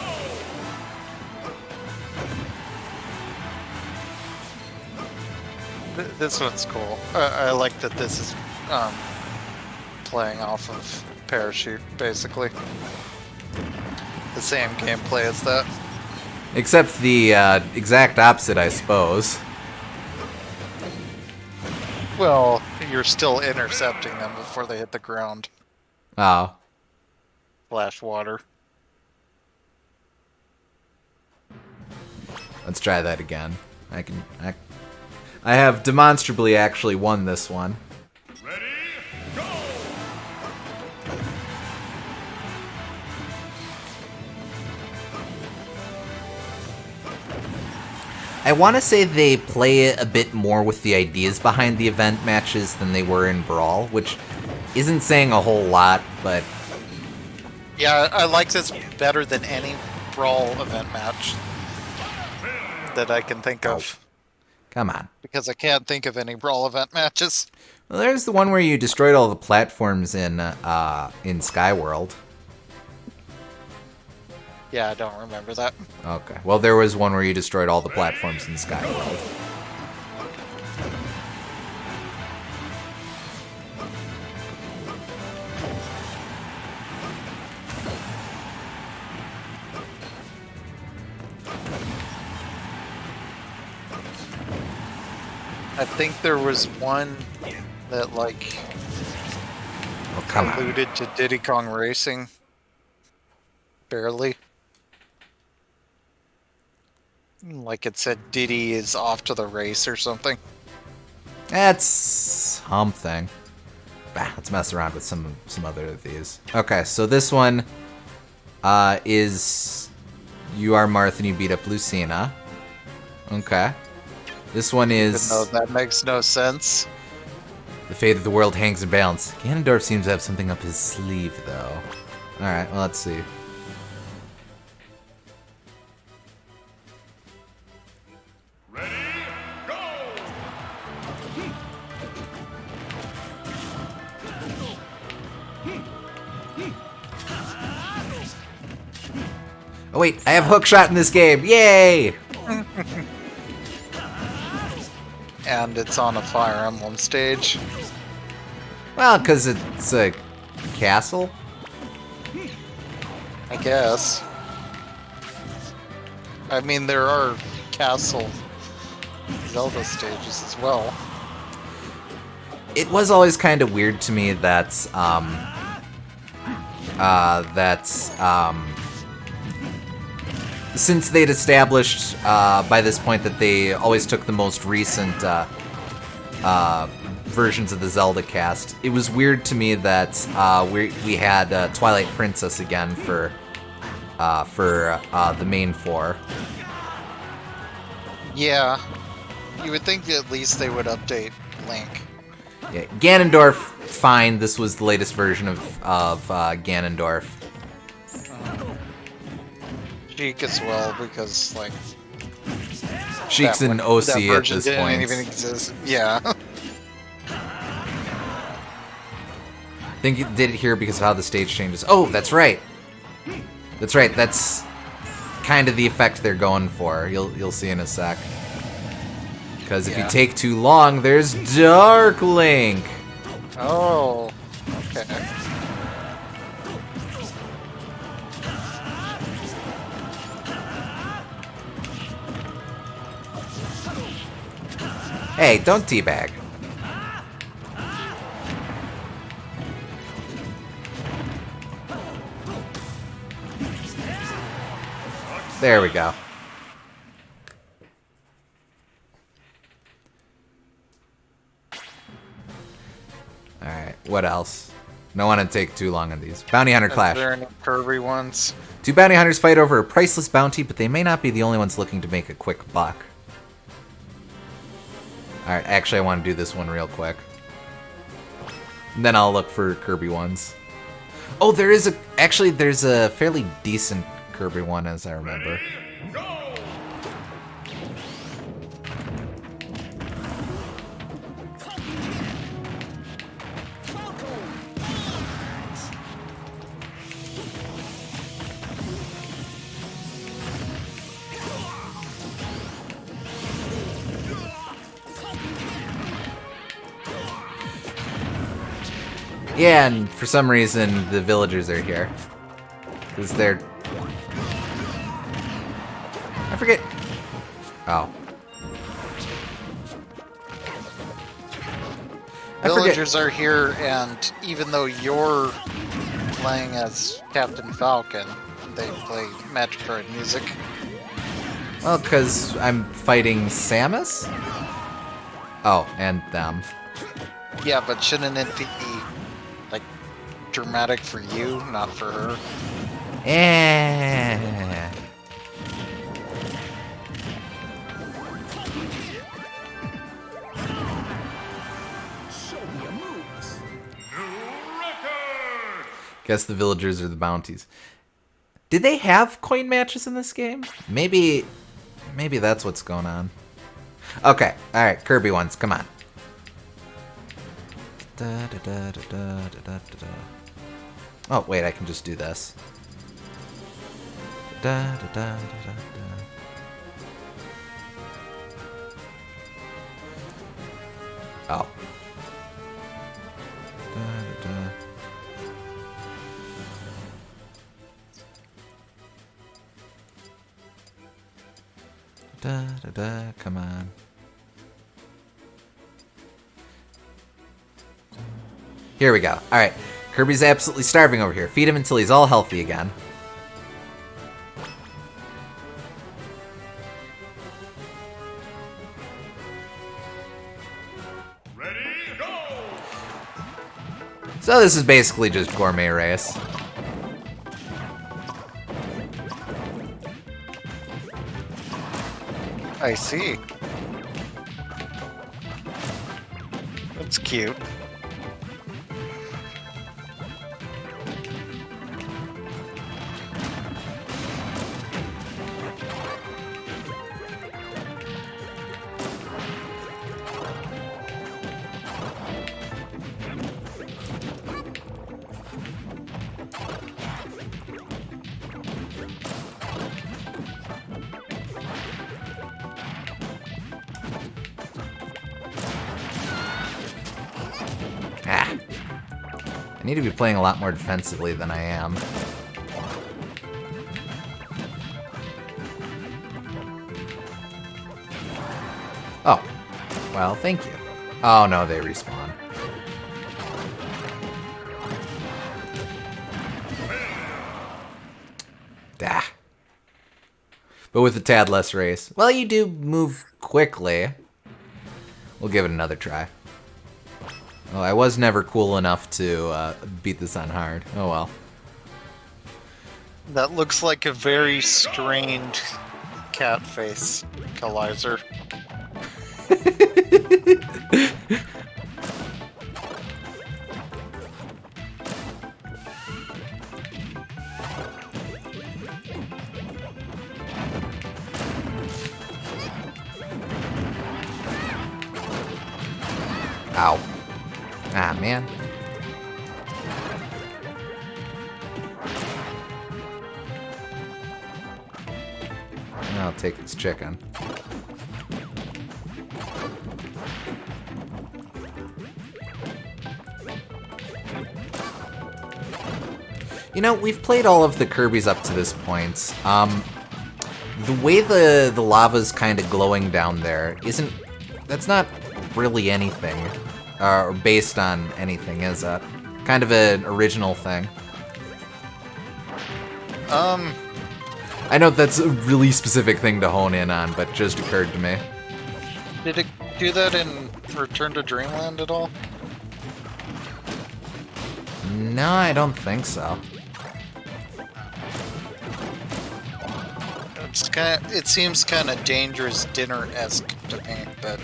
This one's cool. I like that this is playing off of Parachute, basically. The same gameplay as that. Except the exact opposite, I suppose. Well, you're still intercepting them before they hit the ground. Oh. Splash water. Let's try that again. I have demonstrably actually won this one. Ready, go! I want to say they play a bit more with the ideas behind the event matches than they were in Brawl, which isn't saying a whole lot, but... Yeah, I like this better than any Brawl event match that I can think of. Come on. Because I can't think of any Brawl event matches. Well, there's the one where you destroyed all the platforms in Skyworld. Yeah, I don't remember that. Okay. Well, there was one where you destroyed all the platforms in Skyworld. I think there was one that, like, alluded to Diddy Kong Racing. Barely. Like it said Diddy is off to the race or something. That's something. Bah, let's mess around with some other of these. Okay, so this one is you are Marth and you beat up Lucina. Okay. This one is... No, that makes no sense. The fate of the world hangs in balance. Ganondorf seems to have something up his sleeve, though. Alright, well, let's see. Ready, go! Oh wait, I have hookshot in this game! Yay! And it's on a Fire Emblem stage. Well, because it's a castle? I guess. I mean, there are castle Zelda stages as well. It was always kind of weird to me that, since they'd established by this point that they always took the most recent versions of the Zelda cast, it was weird to me that we had Twilight Princess again for the main four. Yeah. You would think that at least they would update Link. Yeah, Ganondorf, fine. This was the latest version of Ganondorf. Sheik as well, because, like... Sheik's an OC at this didn't point. even exist. Yeah. I think it did it here because of how the stage changes. Oh, that's right. That's right. That's kind of the effect they're going for. You'll see in a sec. Because if you take too long, there's Dark Link. Oh, okay. Hey, don't teabag. There we go. Alright, what else? Don't want to take too long on these. Bounty Hunter Clash. Are there any Kirby ones? Two bounty hunters fight over a priceless bounty, but they may not be the only ones looking to make a quick buck. Alright, actually I want to do this one real quick. And then I'll look for Kirby ones. Oh, there's a fairly decent Kirby one, as I remember. Yeah, and for some reason the villagers are here. Because they're... I forget... Oh. Villagers are here, and even though you're playing as Captain Falcon, they play Magikarp music. Well, because I'm fighting Samus? Oh, and them. Yeah, but shouldn't it be, like, dramatic for you, not for her? Eh. Guess the villagers are the bounties. Did they have coin matches in this game? Maybe that's what's going on. Okay, alright, Kirby ones, come on. Oh, wait, I can just do this. Oh. Come on. Here we go. Alright. Kirby's absolutely starving over here. Feed him until he's all healthy again. Ready, go! So this is basically just gourmet race. I see. That's cute. I need to be playing a lot more defensively than I am. Oh. Well, thank you. Oh no, they respawn. Dah. But with a tad less race. Well, you do move quickly. We'll give it another try. Oh, I was never cool enough to beat this on hard. Oh well. That looks like a very strained cat face, Kalizer. Ow. Ah, man. I'll take this chicken. You know, we've played all of the Kirbys up to this point. The way the lava's kind of glowing down there isn't That's not really anything, or based on anything, is it? Kind of an original thing. I know that's a really specific thing to hone in on, but just occurred to me. Did it do that in Return to Dreamland at all? No, I don't think so. It seems kind of Dangerous Dinner-esque to me, but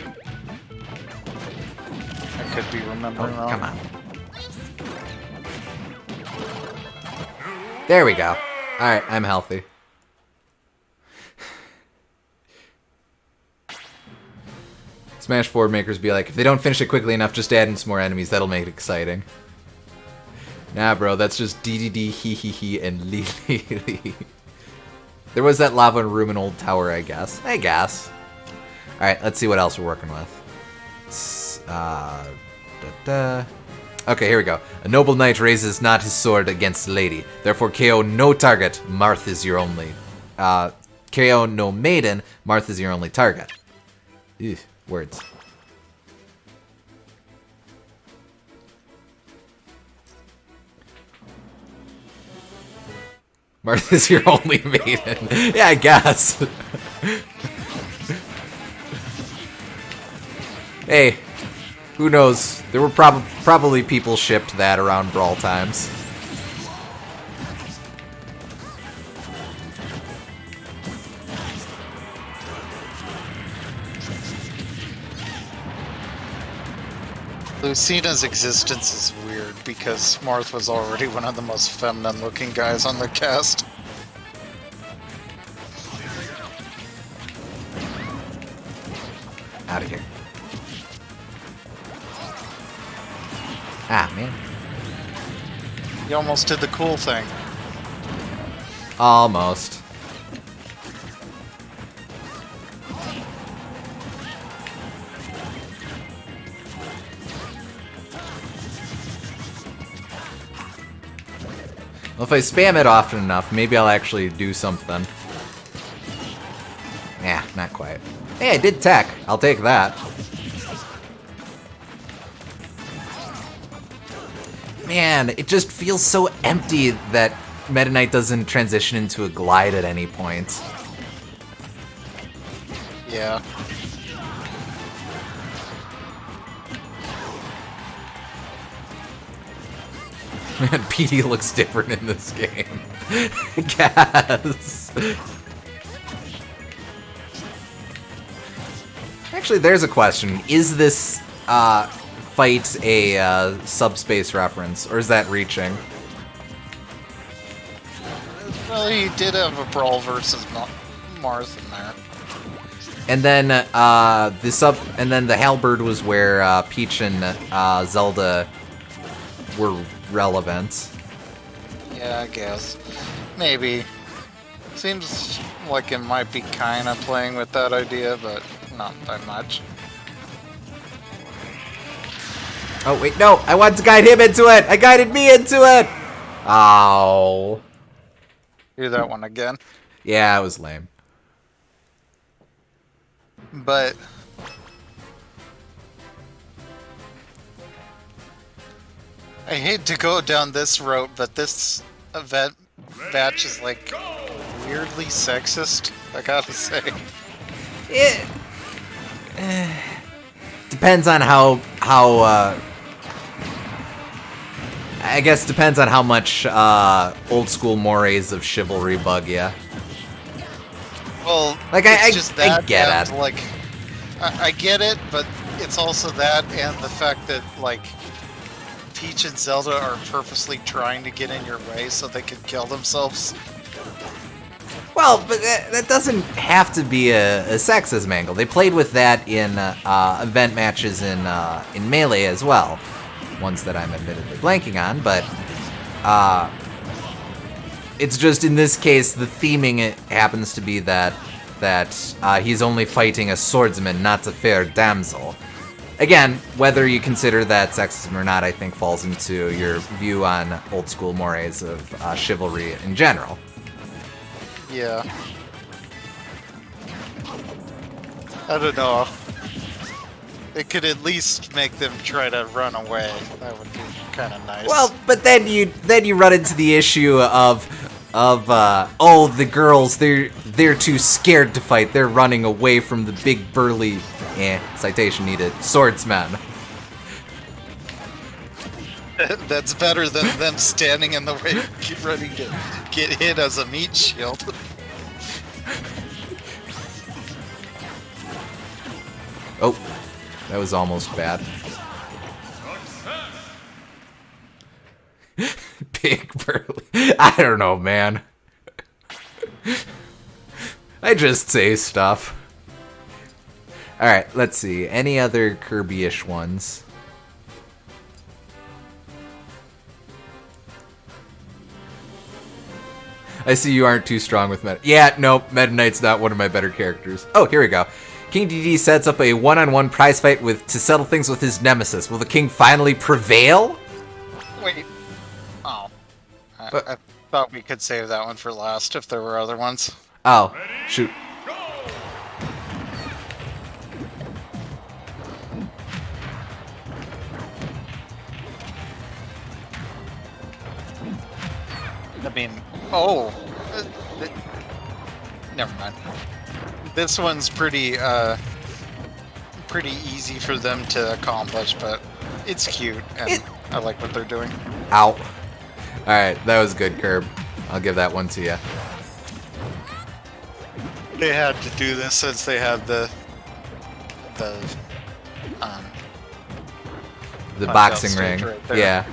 I could be remembering wrong. Come on. There we go. Alright, I'm healthy. Smash 4 makers be like, if they don't finish it quickly enough, just add in some more enemies. That'll make it exciting. Nah, bro, that's just Dedede, he, and Li. There was that lava room in Old Tower, I guess. Alright, let's see what else we're working with. Okay, here we go. A noble knight raises not his sword against a lady. Therefore, KO no target. Marth is your only. KO no maiden. Marth is your only target. Eugh, words. Marth is your only maiden. Yeah, I guess. Hey, who knows? There were probably people shipped that around Brawl times. Lucina's existence is weird because Marth was already one of the most feminine looking guys on the cast. Out of here. Ah, man. You almost did the cool thing. Almost. Well, if I spam it often enough, maybe I'll actually do something. Yeah, not quite. Hey, I did tech. I'll take that. Man, it just feels so empty that Meta Knight doesn't transition into a glide at any point. Yeah. Man, PD looks different in this game. I guess. Actually, there's a question. Is this fight a subspace reference, or is that reaching? Well, he did have a Brawl versus Marth in there. And then the Halberd was where Peach and Zelda were relevant. Yeah, I guess. Maybe. Seems like it might be kind of playing with that idea, but not by much. Oh, wait, no! I wanted to guide him into it! I guided me into it! Ow. Do that one again. Yeah, it was lame. But I hate to go down this road, but this event batch is like weirdly sexist, I gotta say. It depends on how I guess depends on how much old school mores of chivalry bug ya. Well, like it's I just that get and, it. Like, I get it, but it's also that and the fact that like Peach and Zelda are purposely trying to get in your way so they can kill themselves. Well, but that doesn't have to be a sexism angle. They played with that in event matches in Melee as well. Ones that I'm admittedly blanking on, but it's just in this case the theming it happens to be that he's only fighting a swordsman, not a fair damsel. Again, whether you consider that sexism or not, I think falls into your view on old school mores of chivalry in general. Yeah. I don't know. It could at least make them try to run away. That would be kind of nice. Well, but then you run into the issue of oh, the girls, they're too scared to fight. They're running away from the big burly citation needed swordsman. That's better than them standing in the way, ready to get hit as a meat shield. Oh, that was almost bad. Big burly. I don't know, man. I just say stuff. Alright, let's see. Any other Kirby-ish ones? I see you aren't too strong with Meta. Yeah, nope, Meta Knight's not one of my better characters. Oh, here we go. King Dedede sets up a one-on-one prize fight to settle things with his nemesis. Will the king finally prevail? Wait. Oh. I thought we could save that one for last if there were other ones. Oh, shoot. I mean, oh. Never mind. This one's pretty easy for them to accomplish, but it's cute, and I like what they're doing. Ow. Alright, that was good, Curb. I'll give that one to you. They had to do this since they had the boxing ring. Right there. Yeah.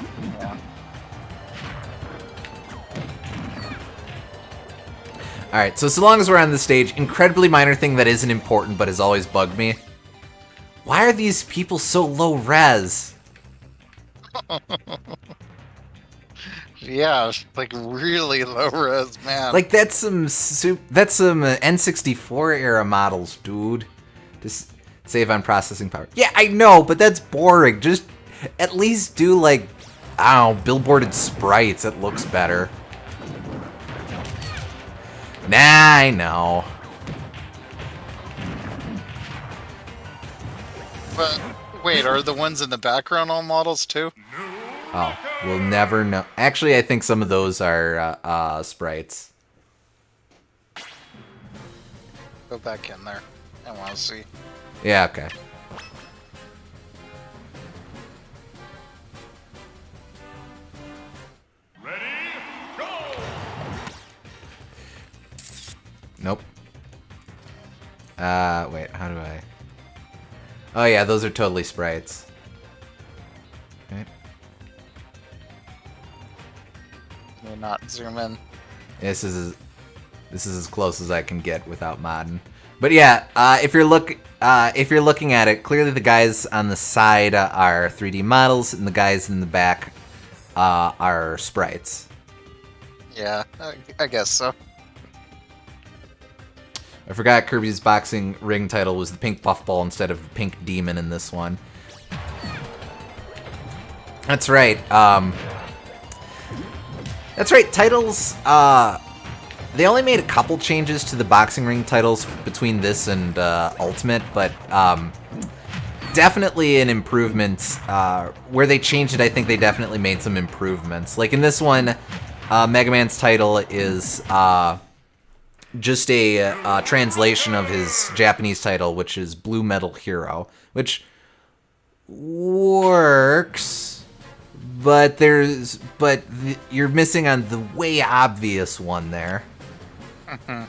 Alright, so long as we're on the stage, incredibly minor thing that isn't important but has always bugged me. Why are these people so low res? Yeah, like really low res, man. Like that's some N64 era models, dude. Just save on processing power. Yeah, I know, but that's boring. Just at least do like, I don't know, billboarded sprites. It looks better. Nah, I know. But wait, are the ones in the background all models too? Oh, we'll never know. Actually, I think some of those are sprites. Go back in there. I want to see. Yeah, okay. Ready, go! Nope. Wait, how do I... Oh yeah, those are totally sprites. Okay. May not zoom in. This is as close as I can get without modding. But yeah, if you're looking at it, clearly the guys on the side are 3D models, and the guys in the back are sprites. Yeah, I guess so. I forgot Kirby's boxing ring title was the Pink Puffball instead of Pink Demon in this one. That's right. That's right. Titles. They only made a couple changes to the boxing ring titles between this and Ultimate, but definitely an improvement. Where they changed it, I think they definitely made some improvements. Like in this one, Mega Man's title is just a translation of his Japanese title, which is Blue Metal Hero, which works, but you're missing on the way obvious one there. Let's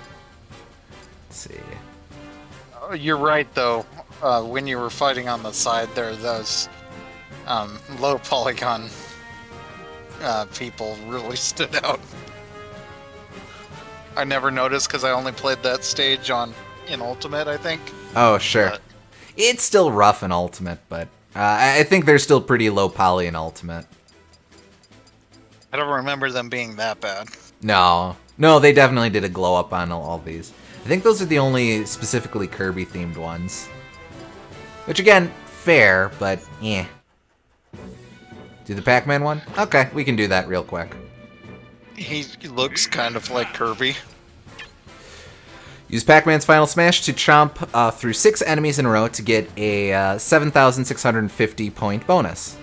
see. You're right, though. When you were fighting on the side there, those low polygon people really stood out. I never noticed because I only played that stage in Ultimate, I think. Oh, sure. But it's still rough in Ultimate, but I think they're still pretty low poly in Ultimate. I don't remember them being that bad. No, they definitely did a glow up on all these. I think those are the only specifically Kirby themed ones. Which again, fair, but eh. Do the Pac-Man one? Okay, we can do that real quick. He looks kind of like Kirby. Use Pac-Man's Final Smash to chomp through 6 enemies in a row to get a 7,650 point bonus.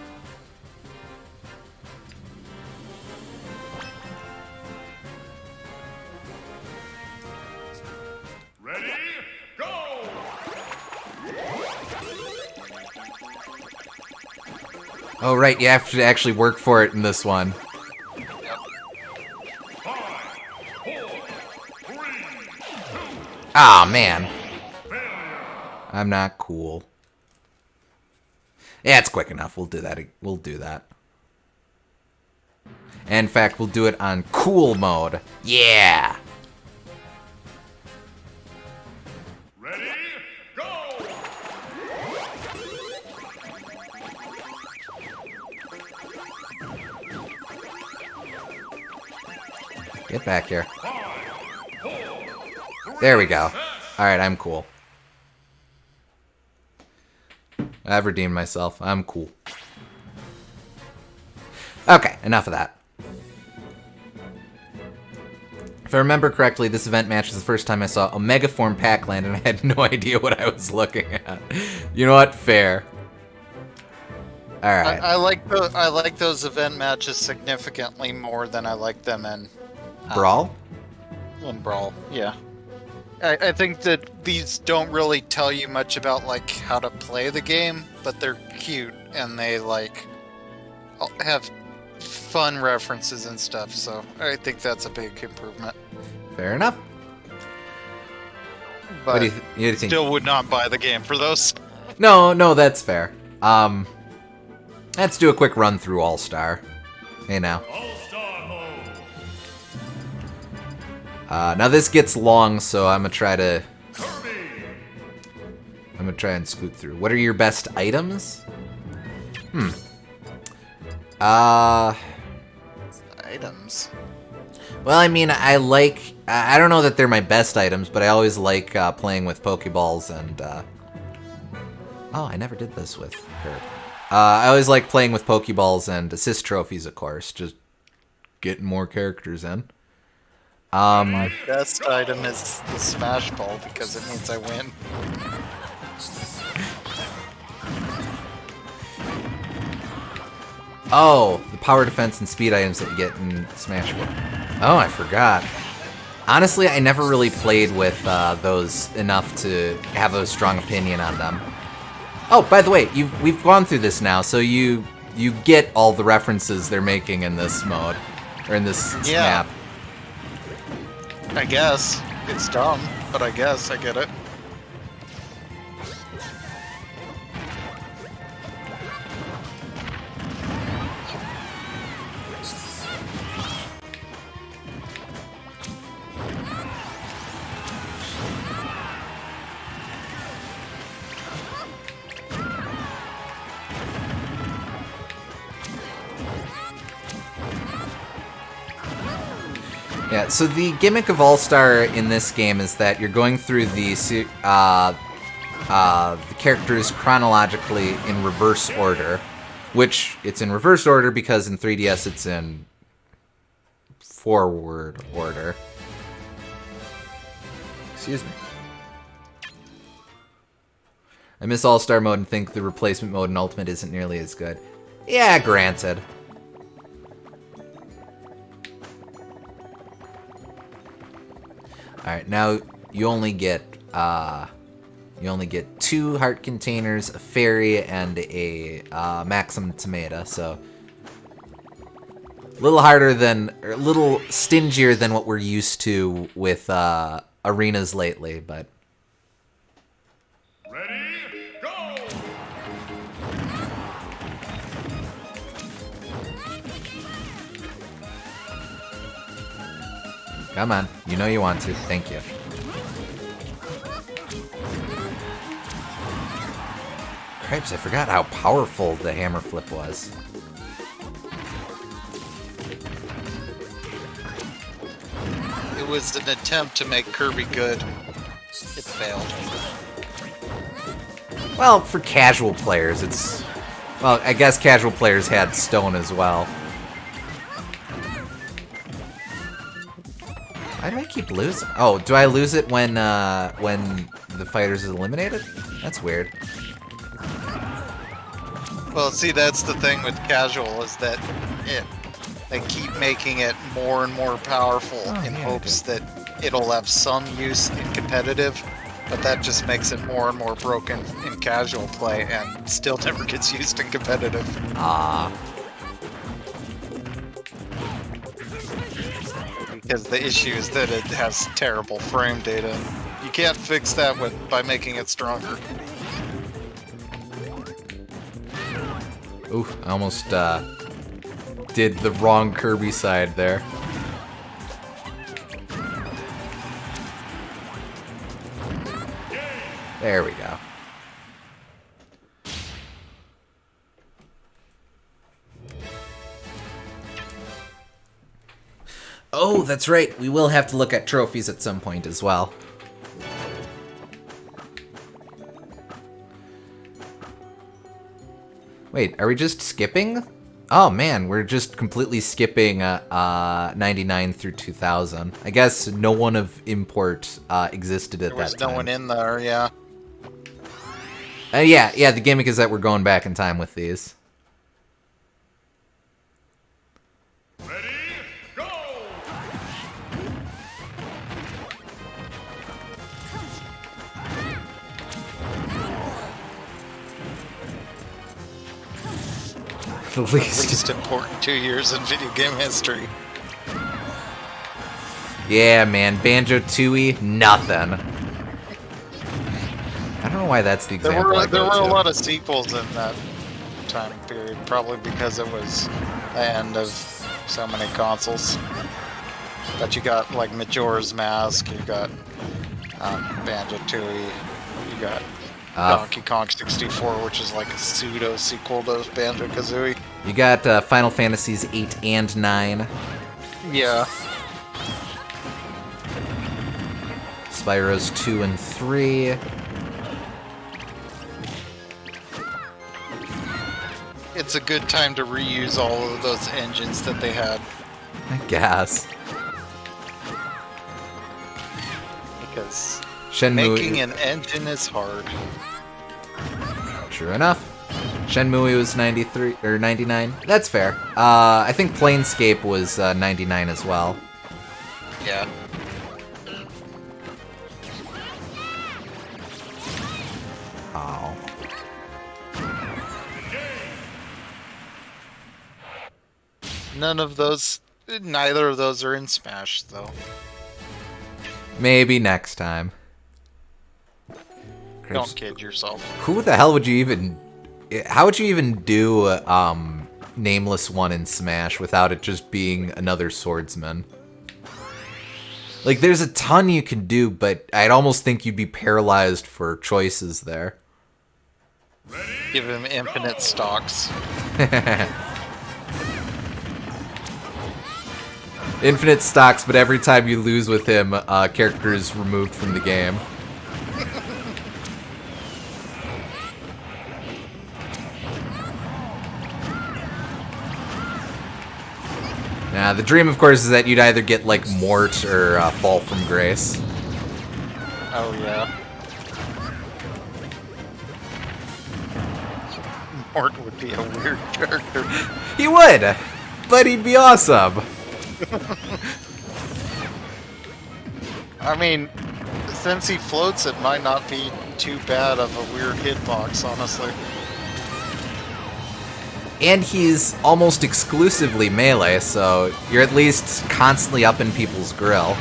Ready, go! Oh, right, you have to actually work for it in this one. 5, 4, 3, 2, Ah, man. failure. I'm not cool. Yeah, it's quick enough. We'll do that. We'll do that. And in fact, we'll do it on cool mode. Yeah! Ready, go! Get back here. 5, 4, 3, There we go. Alright, I'm cool. I've redeemed myself. I'm cool. Okay, enough of that. If I remember correctly, this event match was the first time I saw Omega Form Pac-Land, and I had no idea what I was looking at. You know what? Fair. Alright. I like those event matches significantly more than I like them in Brawl? Brawl. Yeah, I think that these don't really tell you much about like how to play the game, but they're cute and they like have fun references and stuff. So I think that's a big improvement. Fair enough. But What do you think? still would not buy the game for those. No, that's fair. Let's do a quick run through All-Star. Hey now. All-Star mode. Now this gets long, so I'm gonna try Kirby. and scoot through. What are your best items? Items. Well, I mean, I don't know that they're my best items, but I always like playing with Pokeballs and, oh, I never did this with her. I always like playing with Pokeballs and assist trophies, of course, just getting more characters in. My best item is the Smash Ball because it means I win. Oh, the power defense and speed items that you get in Smash 4. Oh, I forgot. Honestly, I never really played with those enough to have a strong opinion on them. Oh, by the way, we've gone through this now, so you get all the references they're making in this mode, or in this map. I guess. It's dumb, but I guess I get it. Yeah, so the gimmick of All-Star in this game is that you're going through the characters chronologically in reverse order, which it's in reverse order because in 3DS it's in forward order. Excuse me. I miss All-Star mode and think the replacement mode in Ultimate isn't nearly as good. Yeah, granted. Alright, now you only get 2 heart containers, a fairy, and a maximum tomato, so a little stingier than what we're used to with arenas lately, but Ready, go! come on, you know you want to. Thank you. Cripes, I forgot how powerful the hammer flip was. It was an attempt to make Kirby good. It failed. Well, for casual players, it's... Well, I guess casual players had stone as well. Why do I keep losing? Oh, do I lose it when the fighter's eliminated? That's weird. Well, see, that's the thing with casual is that they keep making it more and more powerful in hopes that it'll have some use in competitive, but that just makes it more and more broken in casual play and still never gets used in competitive. Ah. Because the issue is that it has terrible frame data. You can't fix that by making it stronger. Ooh, I almost did the wrong Kirby side there. There we go. Oh, that's right. We will have to look at trophies at some point as well. Wait, are we just skipping? Oh man, we're just completely skipping 99 through 2000. I guess no one of import existed at that time. There was no one in there, yeah. Yeah, the gimmick is that we're going back in time with these. Ready, go! The least important 2 years in video game history. Yeah, man, Banjo-Tooie, nothing. I don't know why that's the example I There go were a to. lot of sequels in that time period, probably because it was the end of so many consoles. But you got like Majora's Mask, you got Banjo-Tooie, you got Donkey Kong 64, which is like a pseudo sequel to Banjo-Kazooie. You got Final Fantasies 8 and 9. Yeah. Spyro's 2 and 3. It's a good time to reuse all of those engines that they had. I guess. Because Shenmue. making an engine is hard. True enough. Shenmue was 93 or 99. That's fair. I think Planescape was 99 as well. Yeah. Oh. Neither of those are in Smash, though. Maybe next time. Don't kid yourself. Who the hell would you even... How would you even do Nameless One in Smash without it just being another swordsman? Like, there's a ton you can do, but I'd almost think you'd be paralyzed for choices there. Give him infinite stocks. Infinite stocks, but every time you lose with him, character is removed from the game. Now, the dream, of course, is that you'd either get, like, Mort or Fall from Grace. Oh, yeah. Mort would be a weird character. He would! But he'd be awesome! I mean, since he floats, it might not be too bad of a weird hitbox, honestly. And he's almost exclusively melee, so you're at least constantly up in people's grill.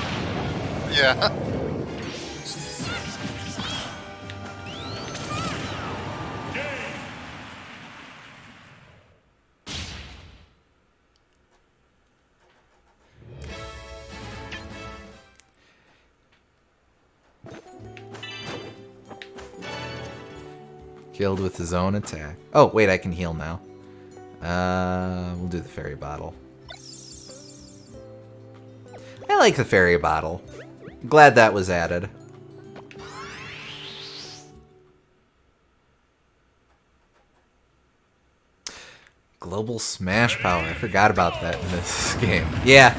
Yeah. Killed with his own attack. Oh, wait, I can heal now. We'll do the fairy bottle. I like the fairy bottle. Glad that was added. Global Smash Power. I forgot about that in this game. Yeah.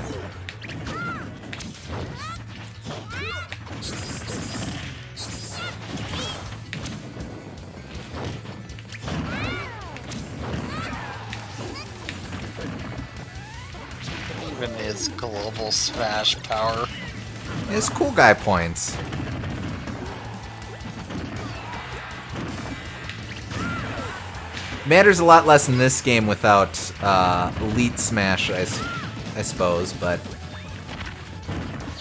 even is global smash power? It's cool guy points. Matters a lot less in this game without Elite Smash, I suppose, but...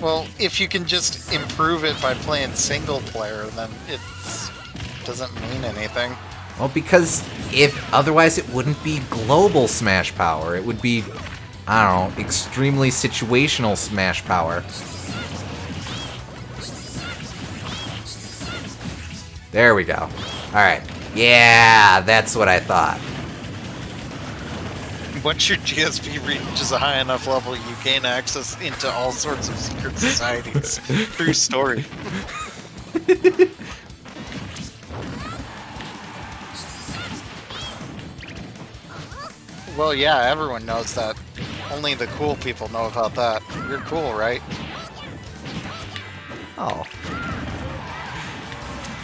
Well, if you can just improve it by playing single player, then it doesn't mean anything. Well, because otherwise it wouldn't be global Smash power. It would be, I don't know, extremely situational Smash power. There we go. Alright. Yeah, that's what I thought. Once your GSP reaches a high enough level, you gain access into all sorts of secret societies through story. Well, yeah, everyone knows that. Only the cool people know about that. You're cool, right? Oh.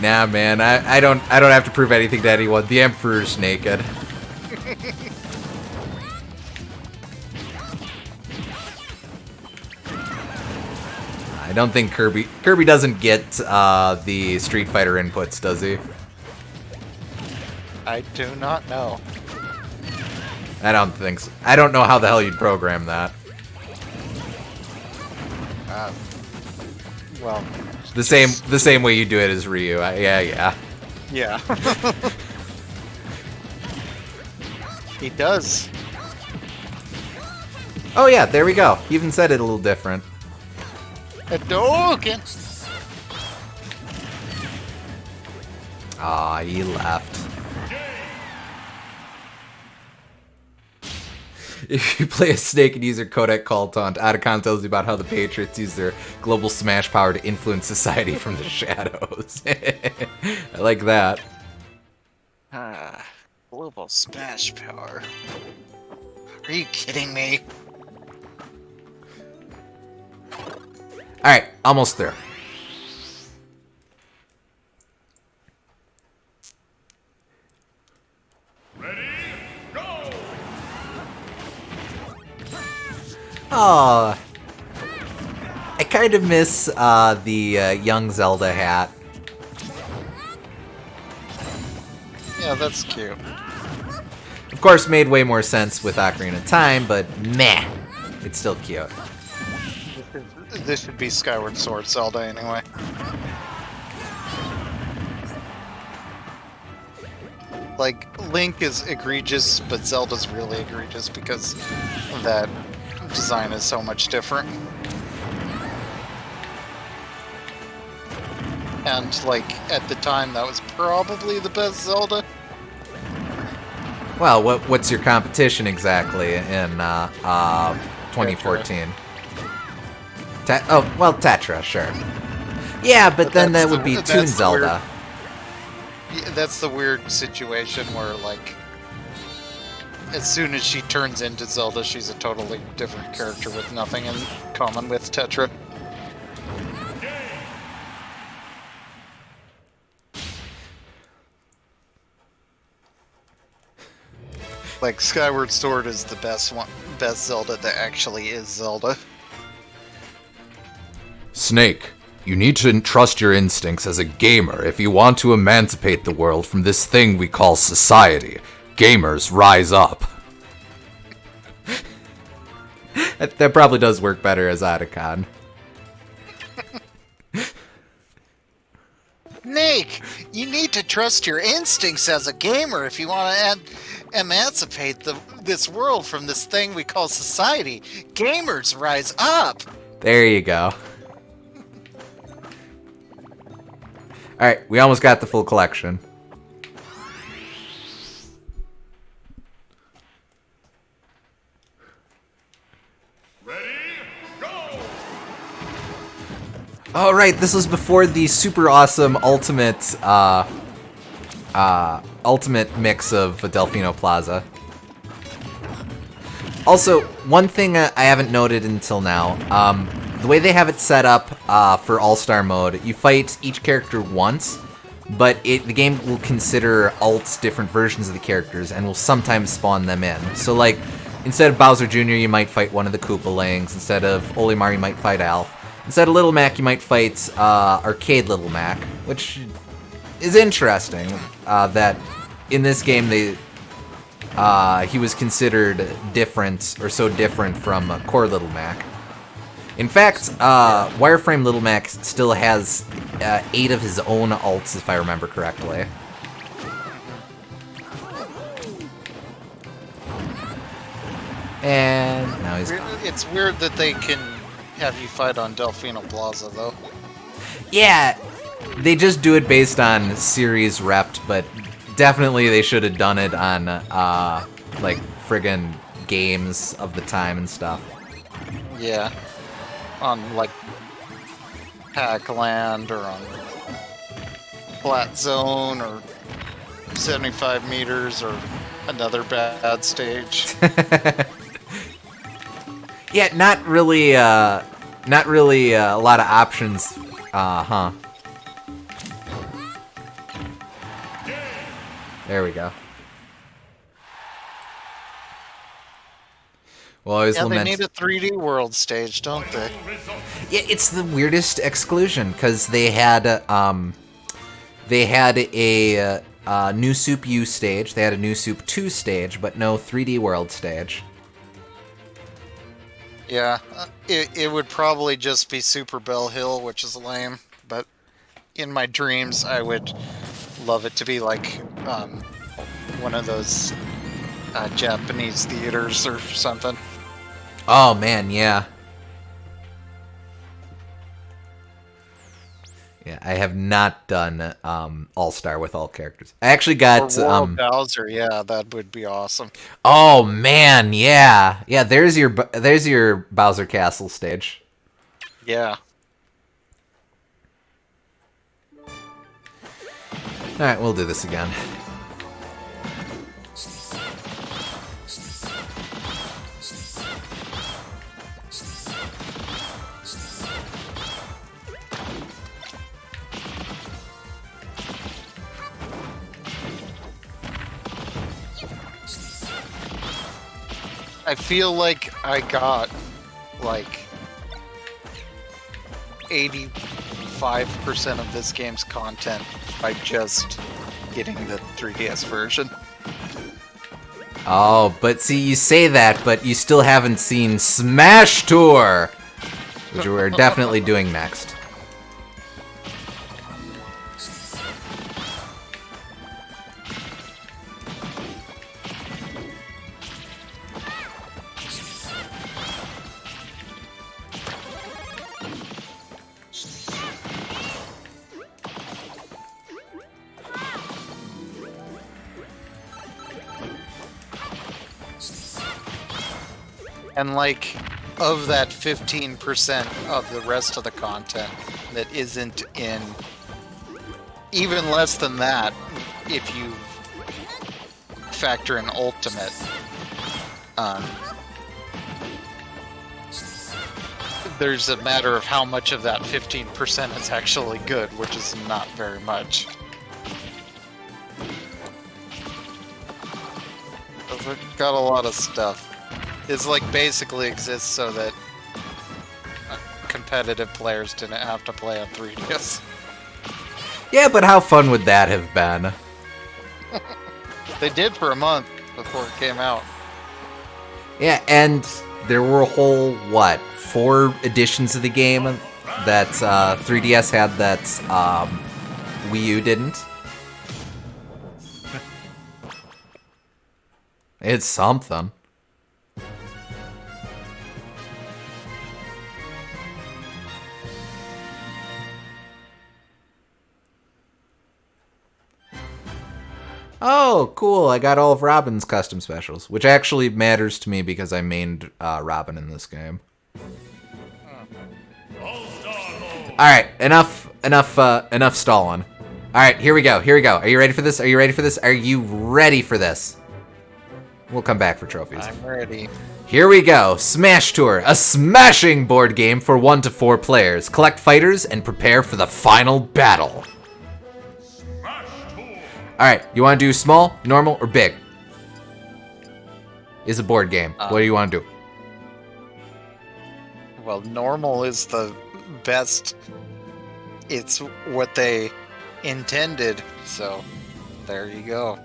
Nah, man, I don't have to prove anything to anyone. The Emperor's naked. I don't think Kirby doesn't get the Street Fighter inputs, does he? I do not know. I don't think so. I don't know how the hell you'd program that. Well, the same way you do it as Ryu. Yeah. He does. Oh yeah, there we go. He even said it a little different. Hadouken! Aw, he left. If you play a Snake and use your codec call taunt, Otacon tells you about how the Patriots use their global smash power to influence society from the shadows. I like that. Global smash power. Are you kidding me? Alright, almost there. Ready, go! Oh, I kind of miss the young Zelda hat. Yeah, that's cute. Of course, made way more sense with Ocarina of Time, but meh, it's still cute. This should be Skyward Sword Zelda anyway. Like, Link is egregious, but Zelda's really egregious because that design is so much different. And, like, at the time, that was probably the best Zelda. Well, what's your competition exactly in 2014? Tetra, sure. Yeah, but then that would be Toon Zelda. That's the weird situation where, like, as soon as she turns into Zelda, she's a totally different character with nothing in common with Tetra. Like, Skyward Sword is the best Zelda that actually is Zelda. Snake, you need to trust your instincts as a gamer if you want to emancipate the world from this thing we call society. Gamers, rise up. That probably does work better as Otacon. Snake, you need to trust your instincts as a gamer if you want to emancipate this world from this thing we call society. Gamers, rise up! There you go. Alright, we almost got the full collection. Ready, go! Oh, right, this was before the super awesome ultimate, ultimate mix of Delfino Plaza. Also, one thing I haven't noted until now, the way they have it set up for All-Star mode, you fight each character once, but the game will consider alts different versions of the characters and will sometimes spawn them in. So, like, instead of Bowser Jr., you might fight one of the Koopalings. Instead of Olimar, you might fight Alf. Instead of Little Mac, you might fight Arcade Little Mac, which is interesting. That in this game, he was considered different, or so different from Core Little Mac. In fact, Wireframe Little Mac still has 8 of his own ults, if I remember correctly. And now he's... It's weird that they can have you fight on Delfino Plaza, though. Yeah, they just do it based on series repped, but definitely they should have done it on, like, friggin' games of the time and stuff. Yeah. On, like, Pac-Land, or on Flat Zone, or 75 meters, or another bad stage. Yeah, not really a lot of options, huh? There we go. Well, always yeah, they need a 3D world stage, don't they? Yeah, it's the weirdest exclusion because they had a New Soup U stage, they had a New Soup 2 stage, but no 3D world stage. Yeah, it would probably just be Super Bell Hill, which is lame, but in my dreams I would love it to be like one of those Japanese theaters or something. Oh man, yeah. Yeah, I have not done All-Star with all characters. I actually got Bowser, yeah, that would be awesome. Oh man, yeah. Yeah, there's your Bowser Castle stage. Yeah. All right, we'll do this again. I feel like I got like 85% of this game's content by just getting the 3DS version. Oh, but see, you say that, but you still haven't seen Smash Tour, which we're definitely doing next. And like, of that 15% of the rest of the content that isn't in, even less than that, if you factor in Ultimate, there's a matter of how much of that 15% is actually good, which is not very much. We've got a lot of stuff. It's like basically exists so that competitive players didn't have to play on 3DS. Yeah, but how fun would that have been? They did for a month before it came out. Yeah, and there were a whole, 4 editions of the game that 3DS had that Wii U didn't? It's something. Oh, cool. I got all of Robin's custom specials, which actually matters to me because I mained Robin in this game. Alright, enough stalling. Alright, here we go. Are you ready for this? Are you ready for this? We'll come back for trophies. I'm ready. Here we go. Smash Tour, a smashing board game for 1 to 4 players. Collect fighters and prepare for the final battle. Alright, you want to do small, normal, or big? is a board game. What do you want to do? Well, normal is the best. It's what they intended, so there you go.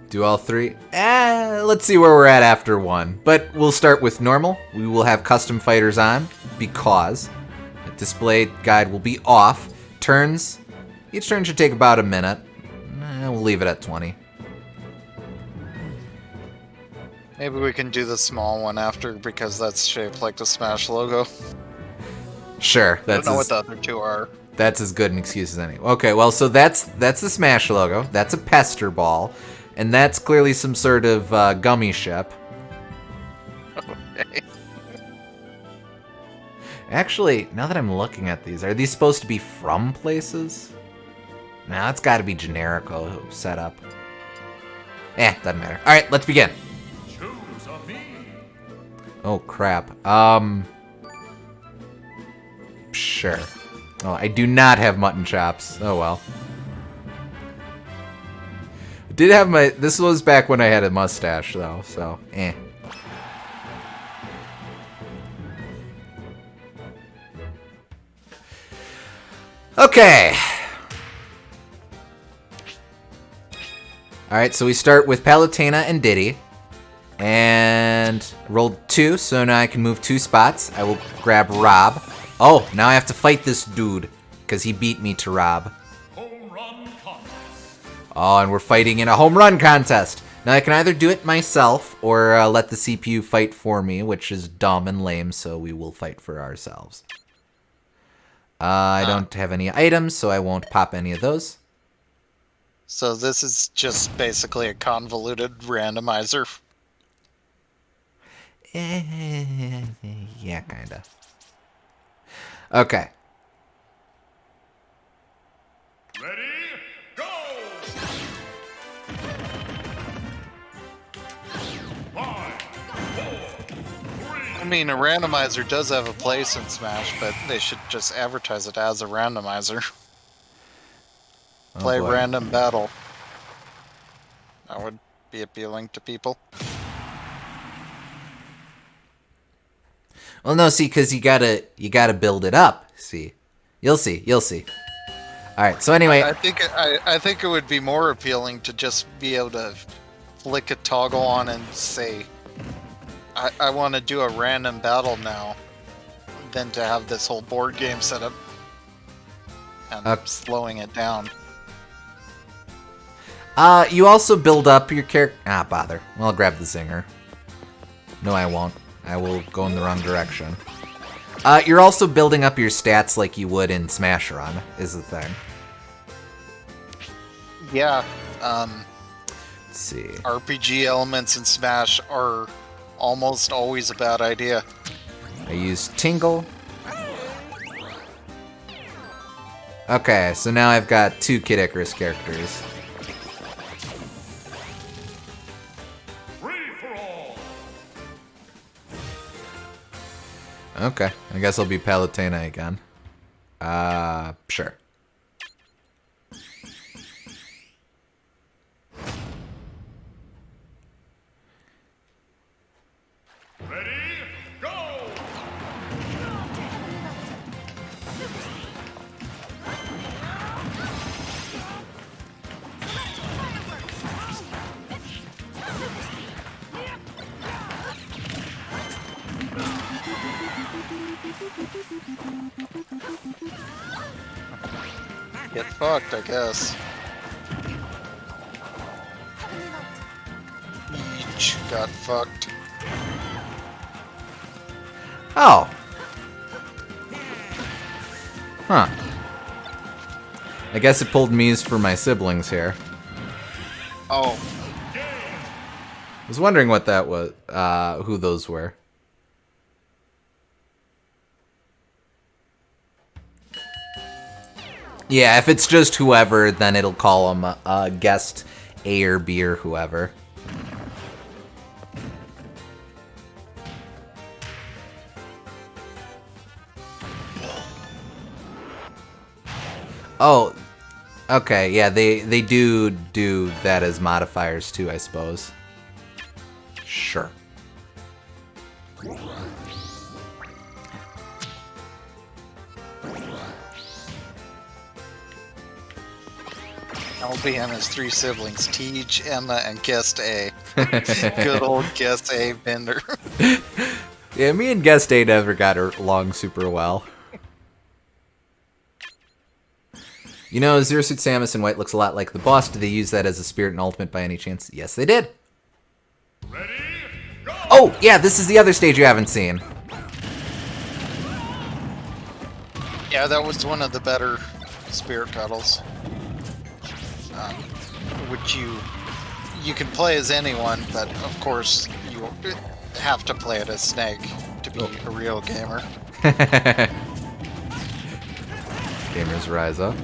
Do all three? Let's see where we're at after one. But we'll start with normal. We will have custom fighters on because the display guide will be off. Turns. Each turn should take about a minute. We'll leave it at 20. Maybe we can do the small one after because that's shaped like the Smash logo. Sure. I don't know what the other two are. That's as good an excuse as any. Okay, well, so that's the Smash logo. That's a Pester Ball. And that's clearly some sort of gummy ship. Okay. Actually, now that I'm looking at these, are these supposed to be from places? No, it's got to be generico setup. Doesn't matter. All right, let's begin. Choose a me. Oh, crap. Sure. Oh, I do not have mutton chops. Oh, well. I did have my... This was back when I had a mustache, though, so, Okay. Alright, so we start with Palutena and Diddy. And rolled 2, so now I can move 2 spots. I will grab Rob. Oh, now I have to fight this dude, because he beat me to Rob. Home run contest. Oh, and we're fighting in a home run contest. Now I can either do it myself, or let the CPU fight for me, which is dumb and lame, so we will fight for ourselves. I don't have any items, so I won't pop any of those. So this is just basically a convoluted randomizer. Yeah, kinda. Okay. Ready? Go! 5, 4, 3. I mean, a randomizer does have a place in Smash, but they should just advertise it as a randomizer. Play boy. random battle. That would be appealing to people. Well, no, see, because you gotta build it up. See, you'll see. All right. So anyway, I think it would be more appealing to just be able to flick a toggle on and say, I want to do a random battle now, than to have this whole board game set up and slowing it down. You also build up your character. Bother. Well, I'll grab the zinger. No, I won't. I will go in the wrong direction. You're also building up your stats like you would in Smash Run, is the thing. Yeah. Let's see. RPG elements in Smash are almost always a bad idea. I use Tingle. Okay, so now I've got 2 Kid Icarus characters. Free for all. Okay, I guess I'll be Palutena again. Sure. Ready? Go! Get fucked, I guess. Each got fucked. Oh. Huh. I guess it pulled me's for my siblings here. Oh, I was wondering what that was, who those were. Yeah, if it's just whoever, then it'll call them guest A or B or whoever. Oh, okay, yeah, they do that as modifiers too, I suppose. Sure. LB and his 3 siblings, Teach, Emma, and Guest A. Good old Guest A Bender. Yeah, me and Guest A never got along super well. You know, Zero Suit Samus in white looks a lot like the boss. Did they use that as a spirit and ultimate by any chance? Yes, they did. Ready? Go! Oh, yeah, this is the other stage you haven't seen. Yeah, that was one of the better spirit battles. Which you can play as anyone, but of course you have to play it as Snake to be a real gamer. Gamers rise up.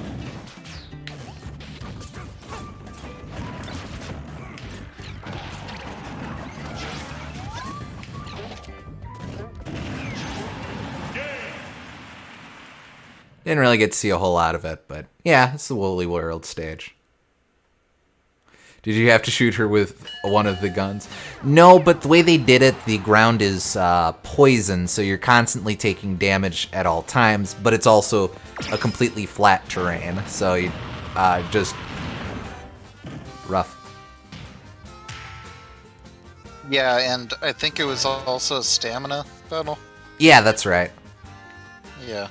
Didn't really get to see a whole lot of it, but yeah, it's the Woolly World stage. Did you have to shoot her with one of the guns? No, but the way they did it, the ground is poison, so you're constantly taking damage at all times, but it's also a completely flat terrain, so you just rough. Yeah, and I think it was also a stamina battle. Yeah, that's right. Yeah.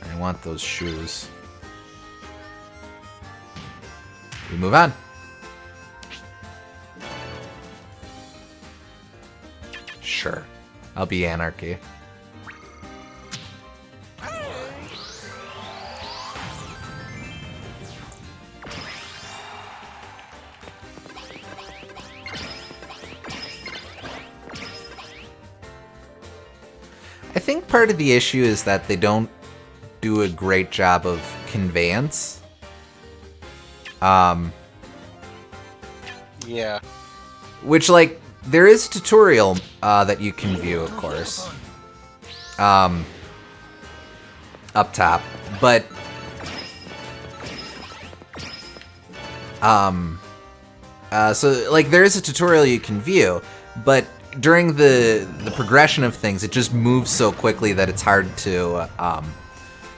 I want those shoes. We move on. Sure. I'll be Anarchy. I think part of the issue is that they don't do a great job of conveyance. Yeah. Which, like, there is a tutorial that you can view, of course. Up top. But so, like, there is a tutorial you can view, but during the progression of things, it just moves so quickly that it's hard to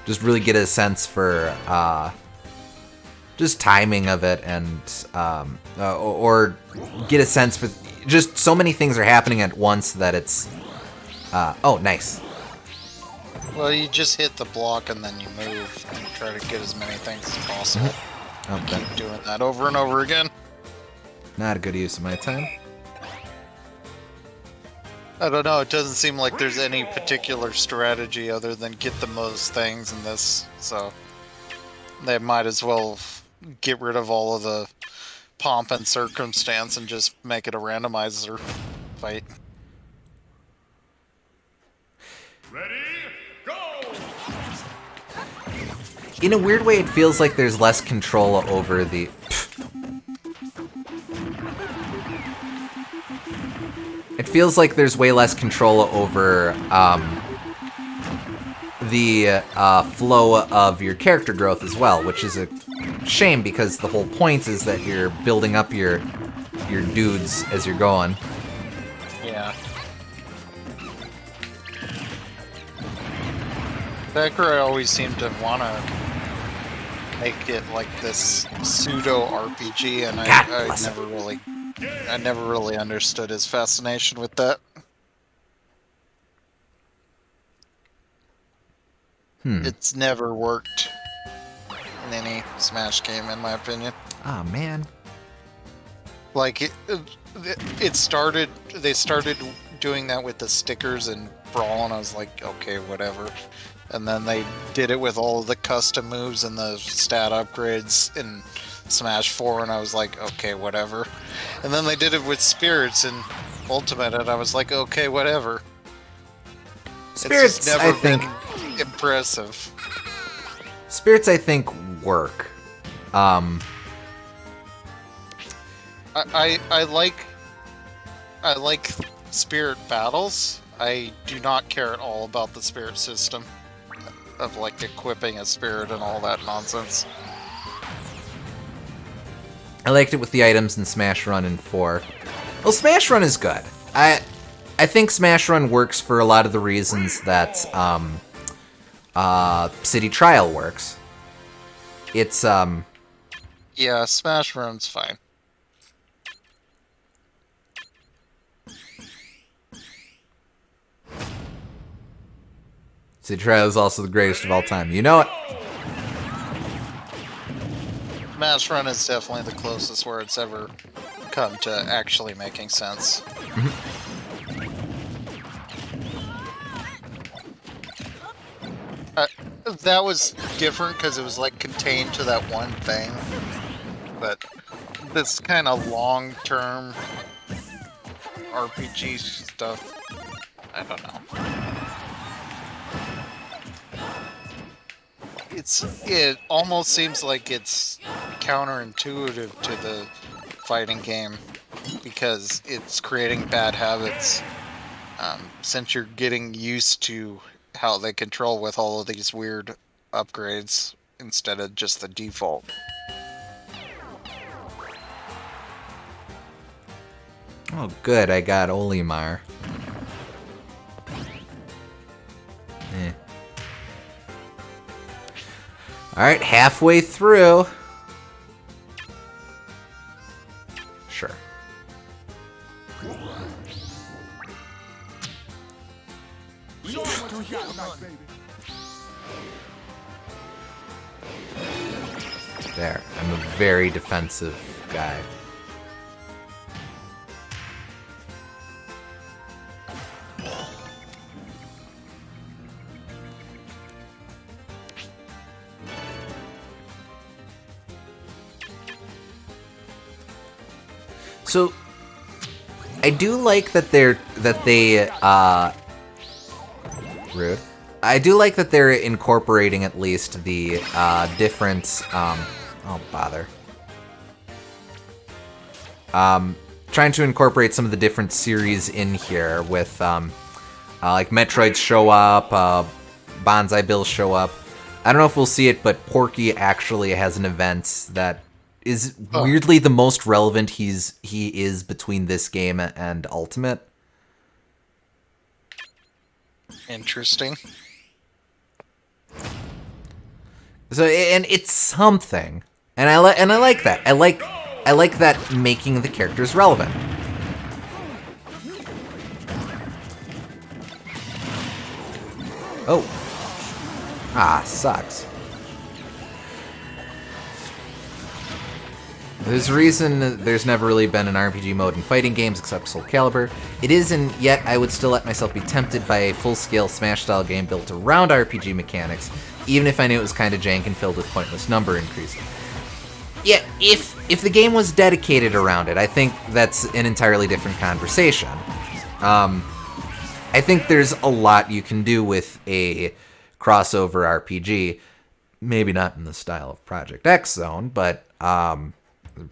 just really get a sense for just timing of it, and or get a sense for just so many things are happening at once that it's oh, nice. Well, you just hit the block and then you move and try to get as many things as possible. Okay. Keep doing that over and over again. Not a good use of my time. I don't know, it doesn't seem like there's any particular strategy other than get the most things in this, so they might as well get rid of all of the pomp and circumstance and just make it a randomizer fight. Ready? Go! In a weird way, it feels like there's less control over the... It feels like there's way less control over the flow of your character growth as well, which is a shame because the whole point is that you're building up your dudes as you're going. Yeah. Sakurai always seemed to want to make it like this pseudo RPG, and I never really understood his fascination with that. It's never worked in any Smash game, in my opinion. Oh, man. Like, they started doing that with the stickers in Brawl, and I was like, okay, whatever. And then they did it with all of the custom moves and the stat upgrades in Smash 4, and I was like, okay, whatever. And then they did it with Spirits in Ultimate, and I was like, okay, whatever. Spirits, it's just never I think... been impressive. Spirits, I think, work. I like Spirit battles. I do not care at all about the Spirit system. of like equipping a spirit and all that nonsense. I liked it with the items in Smash Run and 4. Well, Smash Run is good. I think Smash Run works for a lot of the reasons that City Trial works. It's Yeah, Smash Run's fine. City Trial is also the greatest of all time. You know it. Smash Run is definitely the closest where it's ever come to actually making sense. That was different because it was like contained to that one thing, but this kind of long-term RPG stuff, I don't know. It almost seems like it's counterintuitive to the fighting game because it's creating bad habits since you're getting used to how they control with all of these weird upgrades instead of just the default. Oh, good. I got Olimar. Alright, halfway through. Sure. There. I'm a very defensive guy. So, I do like that rude. I do like that they're incorporating at least the different. Oh bother. Trying to incorporate some of the different series in here with like Metroids show up, Bonsai Bills show up. I don't know if we'll see it, but Porky actually has an event that is weirdly the most relevant he is between this game and Ultimate. Interesting. So, and it's something, and I like that. I like that making the characters relevant. Oh, sucks. There's a reason there's never really been an RPG mode in fighting games except Soul Calibur. It isn't, yet I would still let myself be tempted by a full-scale Smash-style game built around RPG mechanics, even if I knew it was kind of jank and filled with pointless number increasing. Yeah, if the game was dedicated around it, I think that's an entirely different conversation. I think there's a lot you can do with a crossover RPG. Maybe not in the style of Project X Zone, but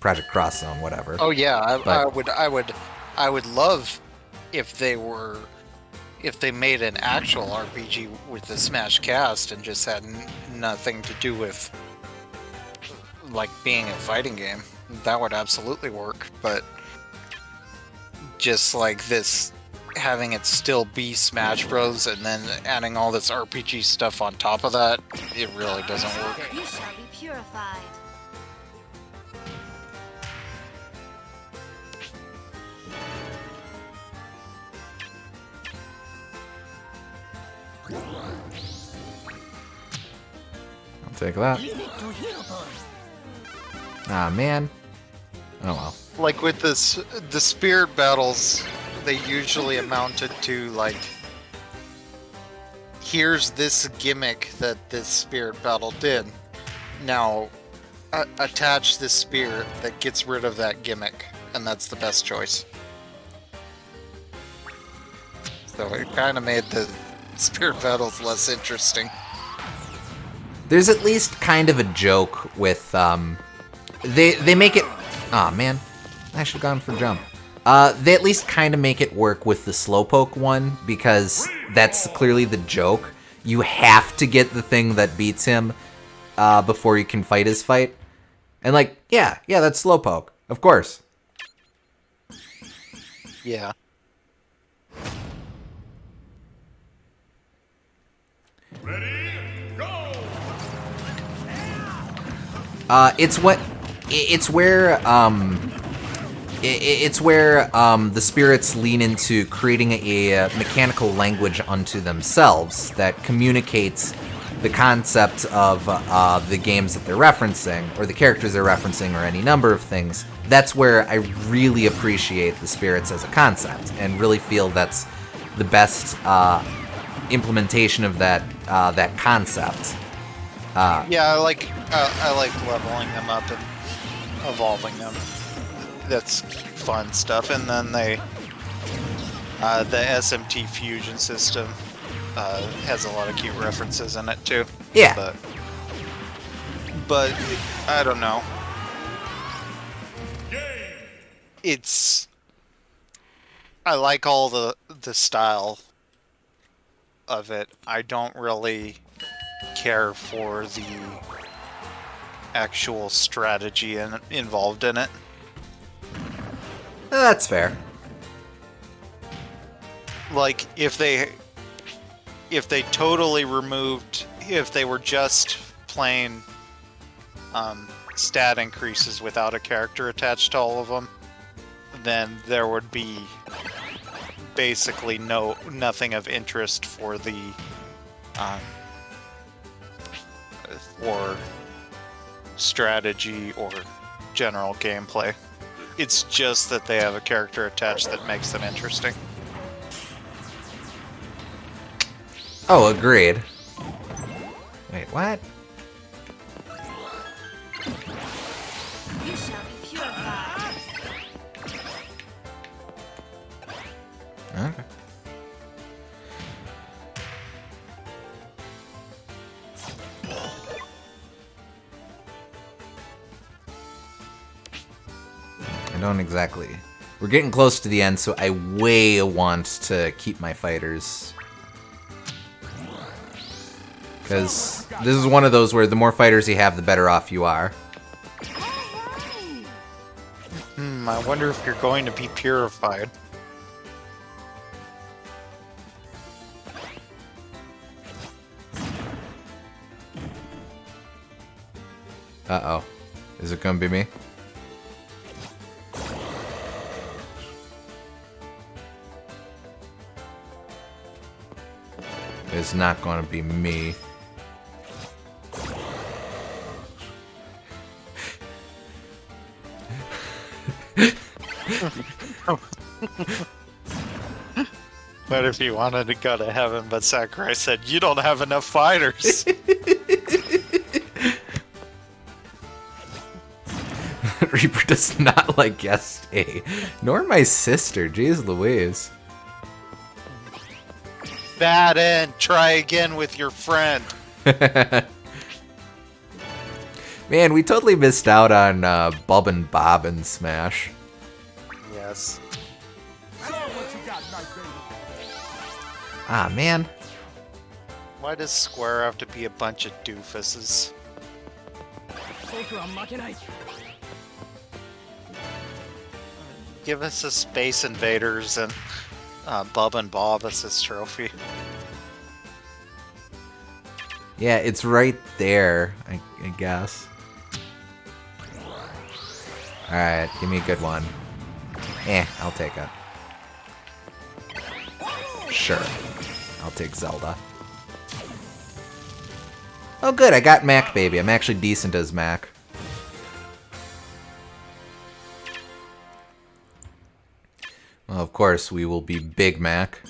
Project Cross Zone, whatever. Oh yeah, I would love if they made an actual RPG with the Smash cast and just had nothing to do with like being a fighting game. That would absolutely work, but just like this, having it still be Smash Bros. And then adding all this RPG stuff on top of that, it really doesn't work. You shall be purified. I'll take that. Ah, man. Oh well. Like with the spirit battles, they usually amounted to like, here's this gimmick that this spirit battle did. Now, attach this spirit that gets rid of that gimmick, and that's the best choice. So it kind of made the spirit battles less interesting. There's at least kind of a joke with they make it. Aw, man, I should have gone for jump. They at least kind of make it work with the Slowpoke one, because that's clearly the joke, you have to get the thing that beats him before you can fight his fight. And like, yeah, that's Slowpoke, of course. Yeah. Ready, go! It's where the spirits lean into creating a mechanical language unto themselves that communicates the concept of the games that they're referencing, or the characters they're referencing, or any number of things. That's where I really appreciate the spirits as a concept, and really feel that's the best implementation of that concept. Yeah, I like leveling them up and evolving them. That's fun stuff. And then the SMT fusion system has a lot of cute references in it too. Yeah. But I don't know. I like all the style of it. I don't really care for the actual strategy involved in it. That's fair. Like, if they totally removed, if they were just plain stat increases without a character attached to all of them, then there would be basically nothing of interest for the or strategy or general gameplay. It's just that they have a character attached that makes them interesting. Oh, agreed. Wait, what? You shall be purified. Okay. I don't exactly. We're getting close to the end, so I way want to keep my fighters. Because this is one of those where the more fighters you have, the better off you are. I wonder if you're going to be purified. Uh-oh. Is it gonna be me? It's not gonna be me. But if you wanted to go to heaven, but Sakurai said, you don't have enough fighters. Reaper does not like guest A. Nor my sister. Jeez Louise. Bad end. Try again with your friend. Man, we totally missed out on Bub and Bob in Smash. Yes. Ah, man. Why does Square have to be a bunch of doofuses? Give us a Space Invaders and Bub and Bob as his trophy. Yeah, it's right there, I guess. Alright, give me a good one. I'll take it. Sure. I'll take Zelda. Oh good, I got Mac, baby. I'm actually decent as Mac. Well, of course, we will be Big Mac.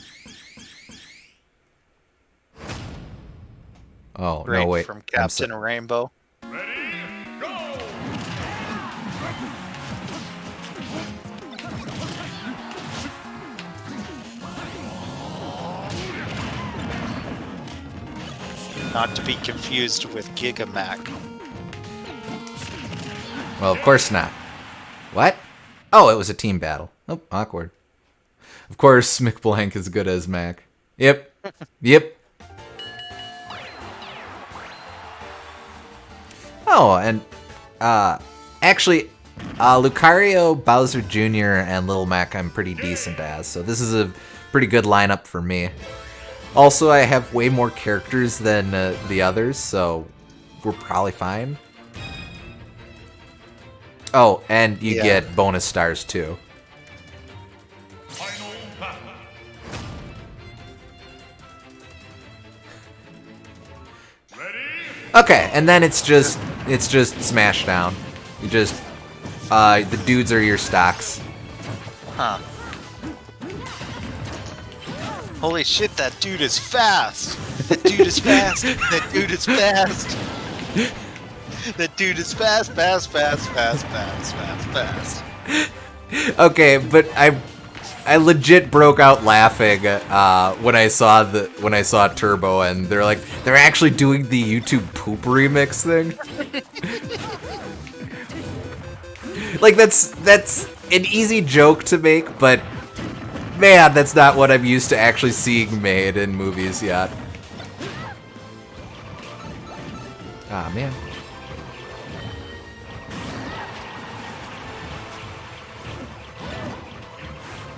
Oh, Great, no, wait. from Captain Rainbow. Ready, go! Not to be confused with Gigamac. Well, of course not. What? Oh, it was a team battle. Oh, awkward. Of course, McBlank is good as Mac. Yep. Yep. Oh, and actually, Lucario, Bowser Jr., and Little Mac I'm pretty decent as, so this is a pretty good lineup for me. Also, I have way more characters than the others, so we're probably fine. Oh, and you get bonus stars too. Final battle. Ready? Okay, and then it's just smash down. You just the dudes are your stocks. Huh. Holy shit, that dude is fast! That dude is fast! That dude is fast! That dude is fast, fast, fast, fast, fast, fast, fast. Okay, but I legit broke out laughing when I saw Turbo, and they're actually doing the YouTube poop remix thing. Like that's an easy joke to make, but man, that's not what I'm used to actually seeing made in movies yet. Ah, man.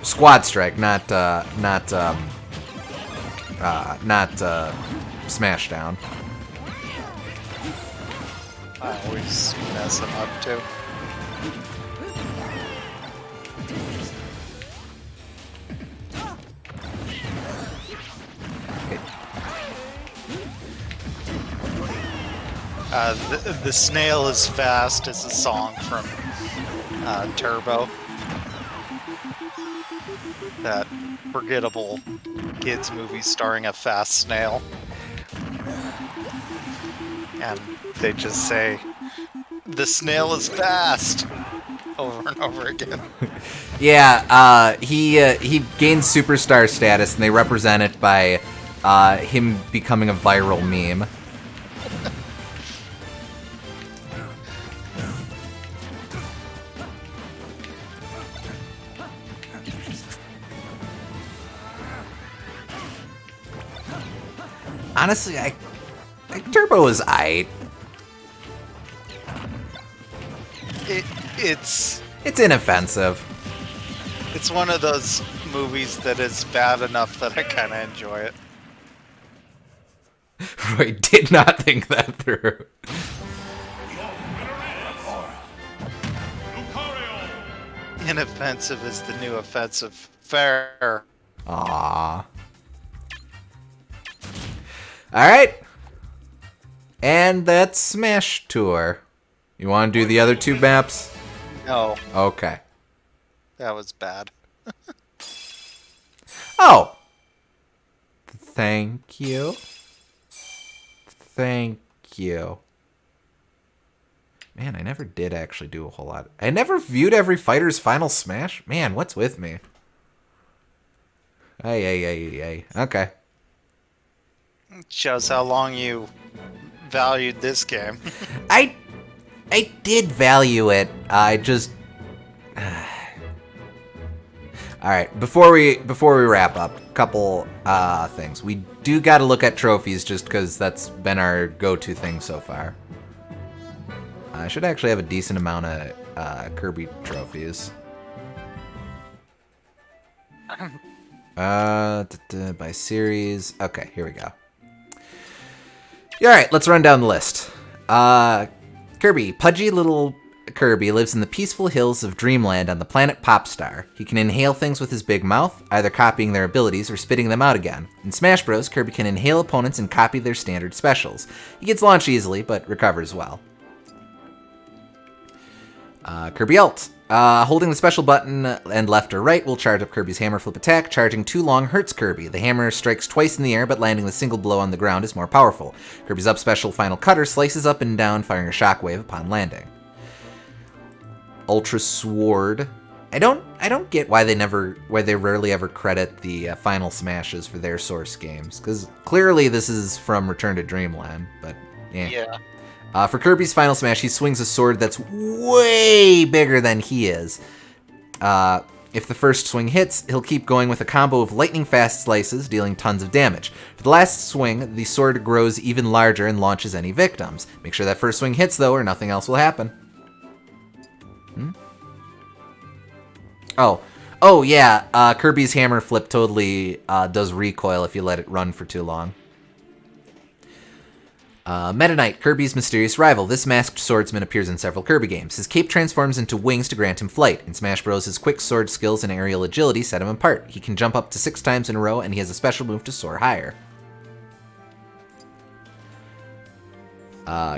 Squad strike, not smash down. I always mess him up too. The snail is fast is a song from Turbo. That forgettable kids movie starring a fast snail. And they just say, "The snail is fast," over and over again. Yeah, he gained superstar status, and they represent it by him becoming a viral meme. Honestly, I Turbo is aight. It's inoffensive. It's one of those movies that is bad enough that I kind of enjoy it. I did not think that through. Inoffensive is the new offensive. Fair. Aww. Alright. And that's Smash Tour. You want to do the other two maps? No, Okay. that was bad. Oh! Thank you. Thank you. Man, I never did actually do a whole lot. I never viewed every fighter's final smash? Man, what's with me? Ay. Okay. Shows how long you valued this game. I did value it. I just... Alright, before we wrap up, a couple things. We do got to look at trophies just because that's been our go-to thing so far. I should actually have a decent amount of Kirby trophies. By series. Okay, here we go. Alright, let's run down the list. Kirby, pudgy little Kirby lives in the peaceful hills of Dreamland on the planet Popstar. He can inhale things with his big mouth, either copying their abilities or spitting them out again. In Smash Bros, Kirby can inhale opponents and copy their standard specials. He gets launched easily, but recovers well. Kirby Alt. Holding the special button and left or right will charge up Kirby's hammer flip attack. Charging too long hurts Kirby. The hammer strikes twice in the air, but landing the single blow on the ground is more powerful. Kirby's up special final cutter slices up and down, firing a shockwave upon landing. Ultra Sword. I don't get why they rarely ever credit the final smashes for their source games, because clearly this is from Return to Dreamland, but yeah. For Kirby's final smash, he swings a sword that's way bigger than he is. If the first swing hits, he'll keep going with a combo of lightning-fast slices, dealing tons of damage. For the last swing, the sword grows even larger and launches any victims. Make sure that first swing hits, though, or nothing else will happen. Oh yeah, Kirby's hammer flip totally does recoil if you let it run for too long. Meta Knight, Kirby's mysterious rival. This masked swordsman appears in several Kirby games. His cape transforms into wings to grant him flight. In Smash Bros., his quick sword skills and aerial agility set him apart. He can jump up to 6 times in a row, and he has a special move to soar higher.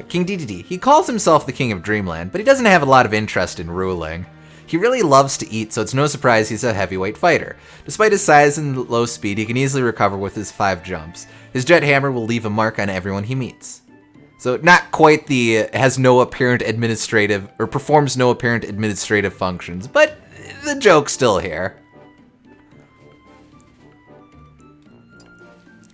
King Dedede. He calls himself the King of Dreamland, but he doesn't have a lot of interest in ruling. He really loves to eat, so it's no surprise he's a heavyweight fighter. Despite his size and low speed, he can easily recover with his 5 jumps. His jet hammer will leave a mark on everyone he meets. So not quite has no apparent administrative, or performs no apparent administrative functions, but the joke's still here.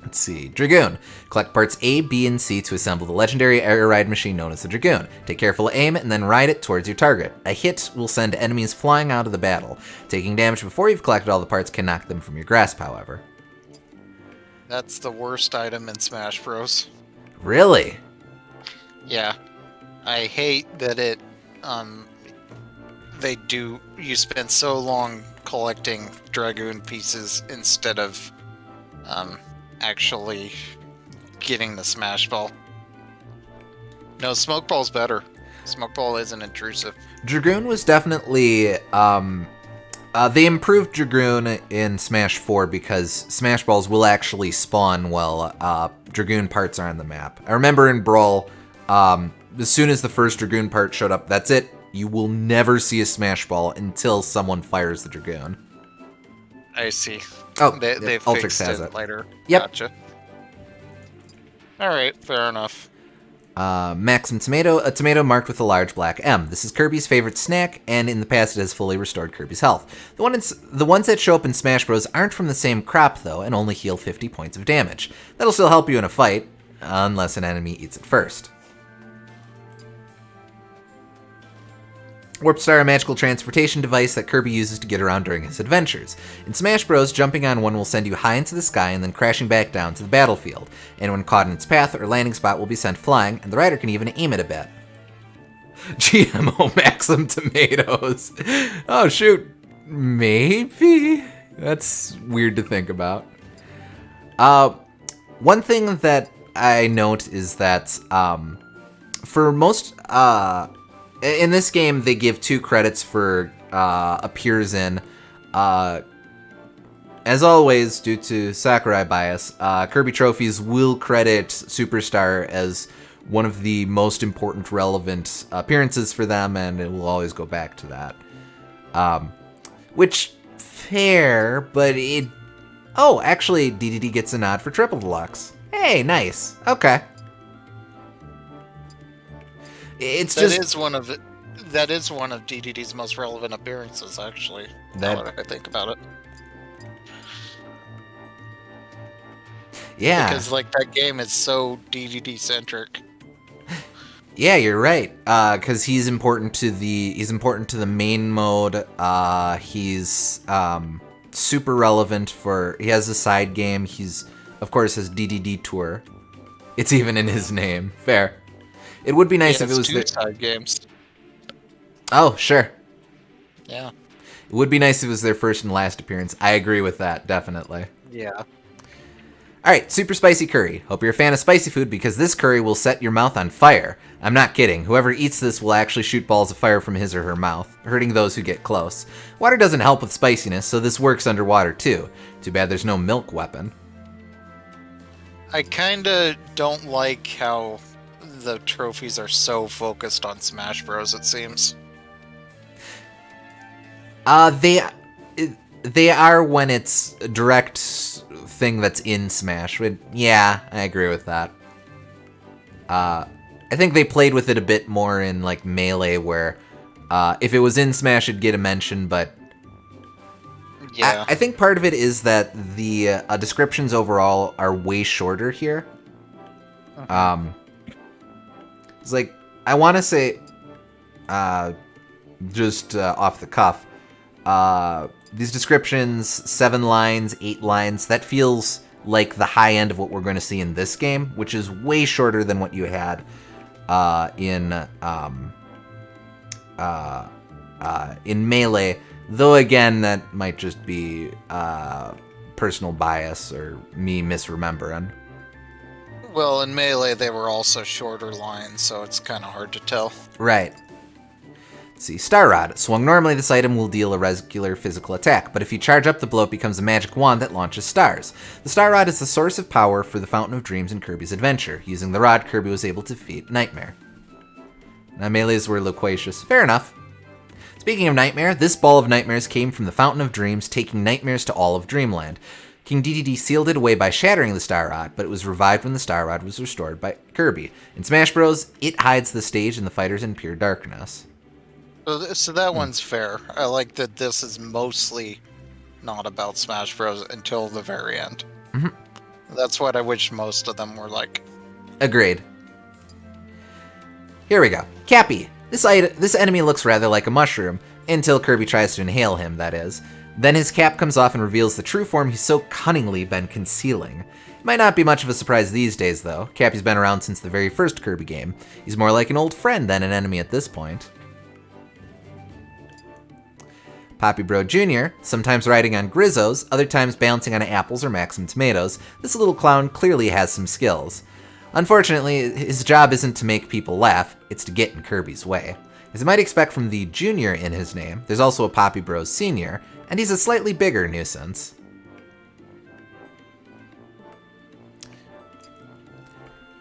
Let's see. Dragoon. Collect parts A, B, and C to assemble the legendary air ride machine known as the Dragoon. Take careful aim and then ride it towards your target. A hit will send enemies flying out of the battle. Taking damage before you've collected all the parts can knock them from your grasp, however. That's the worst item in Smash Bros. Really? Yeah. I hate that you spend so long collecting Dragoon pieces instead of, actually getting the Smash Ball. No, Smoke Ball's better. Smoke Ball isn't intrusive. Dragoon was definitely, they improved Dragoon in Smash 4 because Smash Balls will actually spawn while, Dragoon parts are on the map. I remember in Brawl, as soon as the first Dragoon part showed up, that's it. You will never see a Smash Ball until someone fires the Dragoon. I see. Oh, they Ultrix fixed has it later. Yep. Gotcha. Alright, fair enough. Maxim Tomato, a tomato marked with a large black M. This is Kirby's favorite snack, and in the past it has fully restored Kirby's health. The ones that show up in Smash Bros. Aren't from the same crop, though, and only heal 50 points of damage. That'll still help you in a fight, unless an enemy eats it first. Warp Star, a magical transportation device that Kirby uses to get around during his adventures. In Smash Bros., jumping on one will send you high into the sky and then crashing back down to the battlefield. Anyone caught in its path or landing spot will be sent flying, and the rider can even aim it a bit. GMO Maxim Tomatoes. Oh, shoot. Maybe? That's weird to think about. One thing that I note is that for most... in this game, they give 2 credits for appears in. As always, due to Sakurai bias, Kirby Trophies will credit Superstar as one of the most important relevant appearances for them, and it will always go back to that. Which, fair, but it... Oh, actually, Dedede gets a nod for Triple Deluxe. Hey, nice. Okay. That is one of Dedede's most relevant appearances, actually. Now that I think about it. Yeah. Because that game is so Dedede centric. Yeah, you're right. Because he's important to the main mode. He's super relevant for. He has a side game. He's of course has Dedede Tour. It's even in his name. Fair. It would be nice if it was 2 side games. Oh, sure. Yeah. It would be nice if it was their first and last appearance. I agree with that, definitely. Yeah. Alright, super spicy curry. Hope you're a fan of spicy food because this curry will set your mouth on fire. I'm not kidding. Whoever eats this will actually shoot balls of fire from his or her mouth, hurting those who get close. Water doesn't help with spiciness, so this works underwater too. Too bad there's no milk weapon. I kinda don't like how the trophies are so focused on Smash Bros, it seems. They are when it's a direct thing that's in Smash. Yeah, I agree with that. I think they played with it a bit more in Melee, where if it was in Smash, it'd get a mention, but yeah, I think part of it is that the descriptions overall are way shorter here. It's I want to say, just off the cuff, these descriptions, 7 lines, 8 lines, that feels like the high end of what we're going to see in this game, which is way shorter than what you had in Melee. Though again, that might just be personal bias or me misremembering. Well, in Melee, they were also shorter lines, so it's kind of hard to tell. Right. Let's see, Star Rod. Swung normally, this item will deal a regular physical attack, but if you charge up the blow, it becomes a magic wand that launches stars. The Star Rod is the source of power for the Fountain of Dreams in Kirby's adventure. Using the rod, Kirby was able to defeat Nightmare. Now, Melees were loquacious. Fair enough. Speaking of Nightmare, this ball of nightmares came from the Fountain of Dreams, taking nightmares to all of Dreamland. King Dedede sealed it away by shattering the Star Rod, but it was revived when the Star Rod was restored by Kirby. In Smash Bros., it hides the stage and the fighters in pure darkness. So that one's fair. I like that this is mostly not about Smash Bros. Until the very end. Mm-hmm. That's what I wish most of them were like. Agreed. Here we go. Cappy. This enemy looks rather like a mushroom, until Kirby tries to inhale him, that is. Then his cap comes off and reveals the true form he's so cunningly been concealing. It might not be much of a surprise these days, though. Cappy's been around since the very first Kirby game. He's more like an old friend than an enemy at this point. Poppy Bro Jr., sometimes riding on Grizzos, other times bouncing on apples or Maxim tomatoes, this little clown clearly has some skills. Unfortunately, his job isn't to make people laugh, it's to get in Kirby's way. As you might expect from the Junior in his name, there's also a Poppy Bros Senior, and he's a slightly bigger nuisance.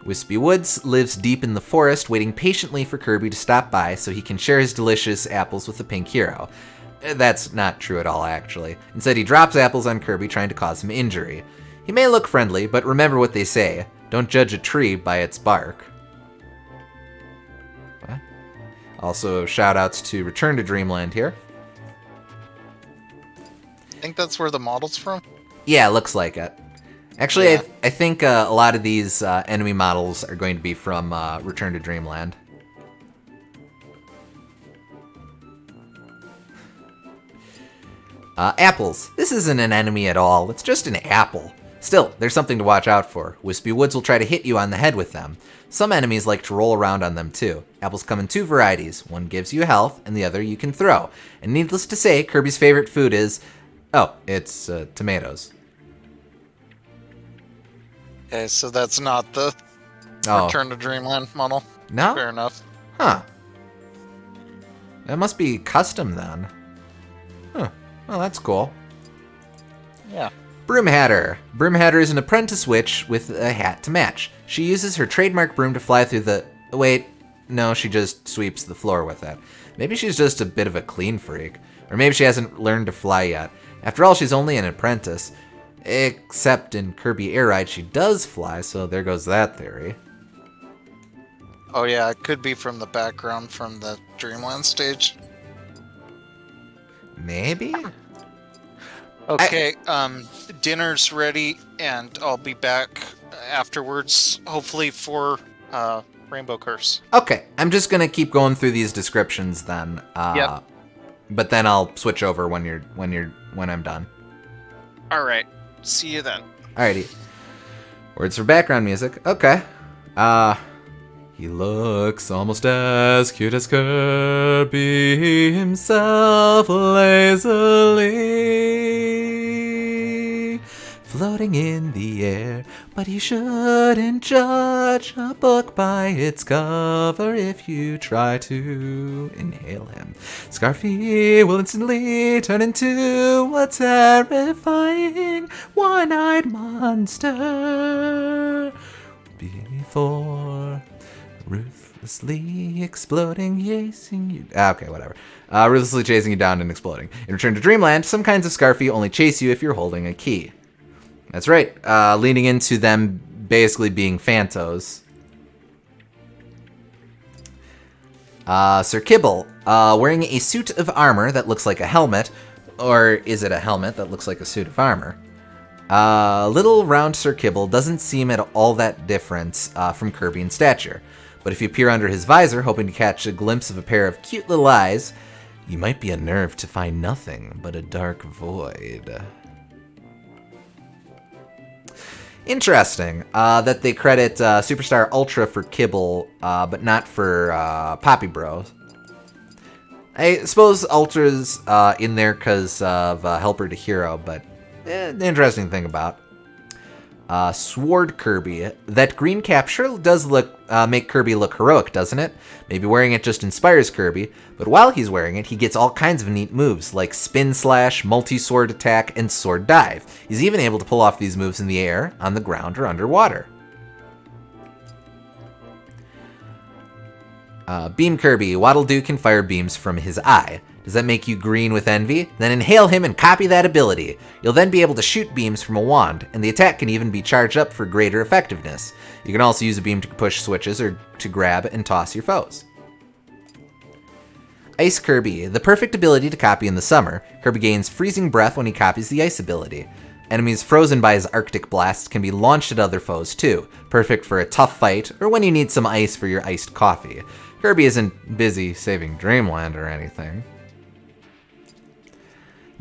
Wispy Woods lives deep in the forest, waiting patiently for Kirby to stop by so he can share his delicious apples with the pink hero. That's not true at all, actually. Instead, he drops apples on Kirby, trying to cause him injury. He may look friendly, but remember what they say. Don't judge a tree by its bark. What? Also, shoutouts to Return to Dreamland here. I think that's where the model's from? Yeah, looks like it. Actually, Yeah. I think a lot of these enemy models are going to be from Return to Dreamland. Apples. This isn't an enemy at all. It's just an apple. Still, there's something to watch out for. Wispy Woods will try to hit you on the head with them. Some enemies like to roll around on them too. Apples come in 2 varieties. One gives you health, and the other you can throw. And needless to say, Kirby's favorite food is... oh, it's tomatoes. Okay, so that's not the Return to Dreamland model. No? Fair enough. Huh. That must be custom then. Huh. Well, that's cool. Yeah. Broom Hatter. Broom Hatter is an apprentice witch with a hat to match. She uses her trademark broom to fly through the... wait, no, she just sweeps the floor with it. Maybe she's just a bit of a clean freak. Or maybe she hasn't learned to fly yet. After all, she's only an apprentice. Except in Kirby Air Ride, she does fly, so there goes that theory. Oh yeah, it could be from the background from the Dreamland stage. Maybe? Okay, dinner's ready, and I'll be back afterwards, hopefully for Rainbow Curse. Okay, I'm just gonna keep going through these descriptions then. Yep. But then I'll switch over when I'm done. All right, see you then. Alrighty. Words for background music. Okay. He looks almost as cute as Kirby himself, lazily floating in the air. But you shouldn't judge a book by its cover if you try to inhale him. Scarfy will instantly turn into a terrifying one-eyed monster before ruthlessly exploding, chasing you. Okay, whatever. Ruthlessly chasing you down and exploding. In Return to Dreamland, some kinds of Scarfy only chase you if you're holding a key. That's right. Leading into them basically being Phantos. Sir Kibble, wearing a suit of armor that looks like a helmet. Or is it a helmet that looks like a suit of armor? Little round Sir Kibble doesn't seem at all that different from Kirby in stature. But if you peer under his visor, hoping to catch a glimpse of a pair of cute little eyes, You might be unnerved to find nothing but a dark void. Interesting that they credit Superstar Ultra for kibble, but not for Poppy Bros. I suppose Ultra's in there because of Helper to Hero, but the interesting thing about Sword Kirby. That green cap sure does make Kirby look heroic, doesn't it? Maybe wearing it just inspires Kirby, but while he's wearing it, he gets all kinds of neat moves, like Spin Slash, Multi-Sword Attack, and Sword Dive. He's even able to pull off these moves in the air, on the ground, or underwater. Beam Kirby. Waddle Doo can fire beams from his eye. Does that make you green with envy? Then inhale him and copy that ability. You'll then be able to shoot beams from a wand, and the attack can even be charged up for greater effectiveness. You can also use a beam to push switches or to grab and toss your foes. Ice Kirby. The perfect ability to copy in the summer. Kirby gains freezing breath when he copies the ice ability. Enemies frozen by his Arctic blast can be launched at other foes too. Perfect for a tough fight or when you need some ice for your iced coffee. Kirby isn't busy saving Dreamland or anything.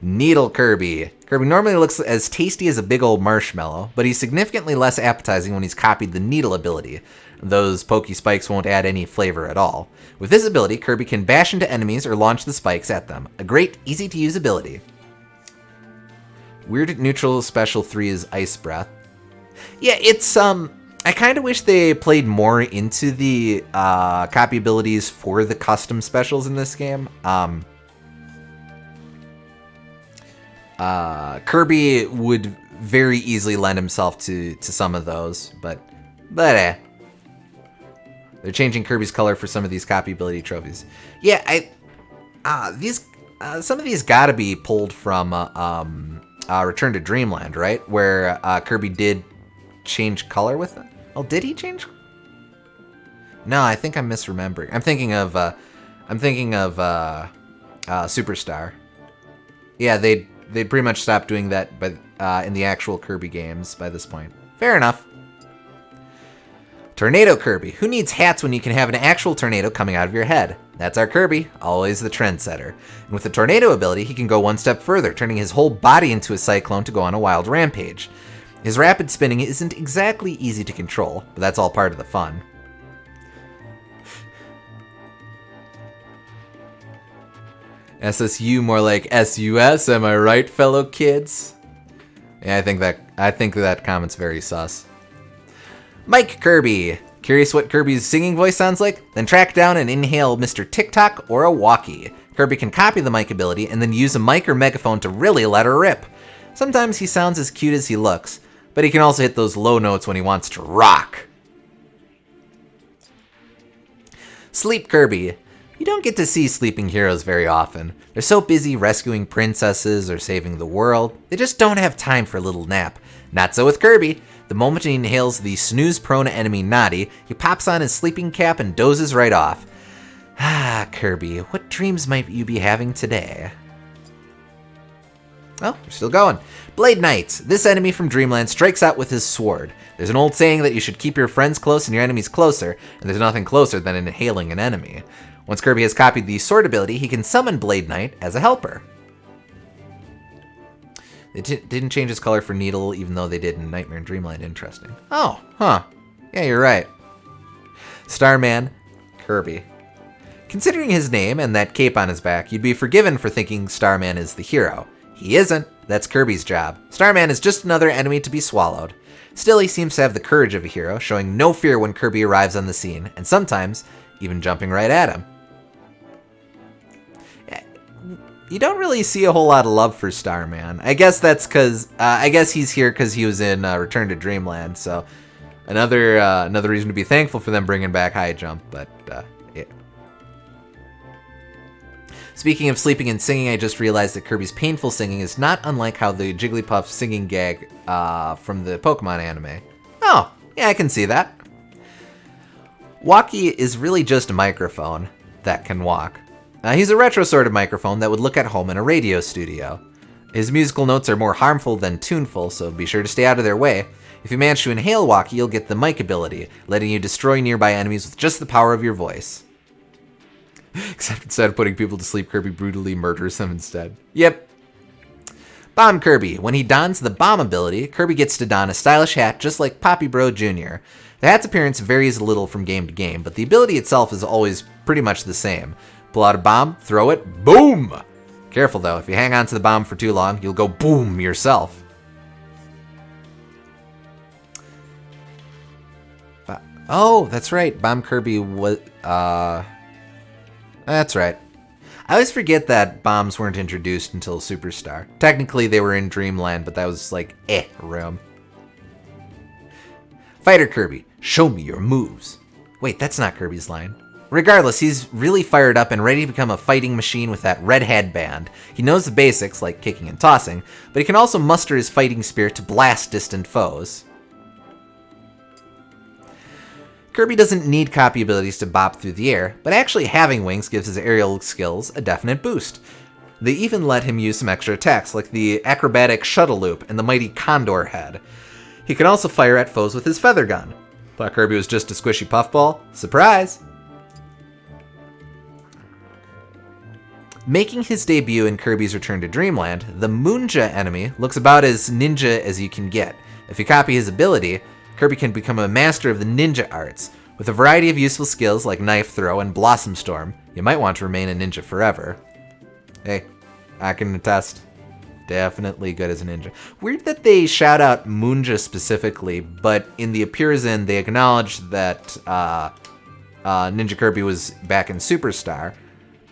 Needle Kirby. Kirby normally looks as tasty as a big old marshmallow, but he's significantly less appetizing when he's copied the Needle ability. Those pokey spikes won't add any flavor at all. With this ability, Kirby can bash into enemies or launch the spikes at them. A great, easy-to-use ability. Weird Neutral Special 3 is Ice Breath. Yeah, it's, I kind of wish they played more into the copy abilities for the custom specials in this game. Kirby would very easily lend himself to some of those, but They're changing Kirby's color for some of these copy ability trophies. Yeah, some of these gotta be pulled from Return to Dreamland, right? Where Kirby did change color with it. Oh, did he change? No, I think I'm misremembering. I'm thinking of Superstar. Yeah, they'd pretty much stopped doing that, but in the actual Kirby games by this point. Fair enough. Tornado Kirby. Who needs hats when you can have an actual tornado coming out of your head? That's our Kirby, always the trendsetter. And with the tornado ability, he can go one step further, turning his whole body into a cyclone to go on a wild rampage. His rapid spinning isn't exactly easy to control, but that's all part of the fun. SSU more like SUS, am I right, fellow kids? Yeah, I think that comment's very sus. Mike Kirby. Curious what Kirby's singing voice sounds like? Then track down and inhale Mr. TikTok or a walkie. Kirby can copy the mic ability and then use a mic or megaphone to really let her rip. Sometimes he sounds as cute as he looks, but he can also hit those low notes when he wants to rock. Sleep Kirby. You don't get to see sleeping heroes very often. They're so busy rescuing princesses or saving the world, they just don't have time for a little nap. Not so with Kirby. The moment he inhales the snooze-prone enemy Naughty, he pops on his sleeping cap and dozes right off. Ah, Kirby, what dreams might you be having today? Well, we're still going. Blade Knight. This enemy from Dreamland strikes out with his sword. There's an old saying that you should keep your friends close and your enemies closer, and there's nothing closer than inhaling an enemy. Once Kirby has copied the sword ability, he can summon Blade Knight as a helper. They didn't change his color for Needle, even though they did in Nightmare in Dreamland. Interesting. Oh, huh. Yeah, you're right. Starman Kirby. Considering his name and that cape on his back, you'd be forgiven for thinking Starman is the hero. He isn't. That's Kirby's job. Starman is just another enemy to be swallowed. Still, he seems to have the courage of a hero, showing no fear when Kirby arrives on the scene, and sometimes even jumping right at him. You don't really see a whole lot of love for Starman. I guess that's because I guess he's here because he was in Return to Dreamland. So another reason to be thankful for them bringing back High Jump. But yeah. Speaking of sleeping and singing, I just realized that Kirby's painful singing is not unlike how the Jigglypuff singing gag from the Pokemon anime. Oh, yeah, I can see that. Walkie is really just a microphone that can walk. He's a retro sort of microphone that would look at home in a radio studio. His musical notes are more harmful than tuneful, so be sure to stay out of their way. If you manage to inhale Walkie, you'll get the mic ability, letting you destroy nearby enemies with just the power of your voice. Except instead of putting people to sleep, Kirby brutally murders them instead. Yep. Bomb Kirby. When he dons the bomb ability, Kirby gets to don a stylish hat just like Poppy Bro Jr. The hat's appearance varies a little from game to game, but the ability itself is always pretty much the same. Pull out a bomb, throw it, boom! Careful though, if you hang on to the bomb for too long, you'll go boom yourself. Oh, that's right. Bomb Kirby was... That's right. I always forget that bombs weren't introduced until Superstar. Technically, they were in Dreamland, but that was like, room. Fighter Kirby, show me your moves. Wait, that's not Kirby's line. Regardless, he's really fired up and ready to become a fighting machine with that red headband. He knows the basics, like kicking and tossing, but he can also muster his fighting spirit to blast distant foes. Kirby doesn't need copy abilities to bop through the air, but actually having wings gives his aerial skills a definite boost. They even let him use some extra attacks, like the acrobatic shuttle loop and the mighty condor head. He can also fire at foes with his feather gun. Thought Kirby was just a squishy puffball? Surprise! Making his debut in Kirby's Return to Dreamland, the Moonja enemy looks about as ninja as you can get. If you copy his ability, Kirby can become a master of the ninja arts. With a variety of useful skills like Knife Throw and Blossom Storm, you might want to remain a ninja forever. Hey, I can attest. Definitely good as a ninja. Weird that they shout out Moonja specifically, but in the Appears-In, they acknowledge that Ninja Kirby was back in Superstar.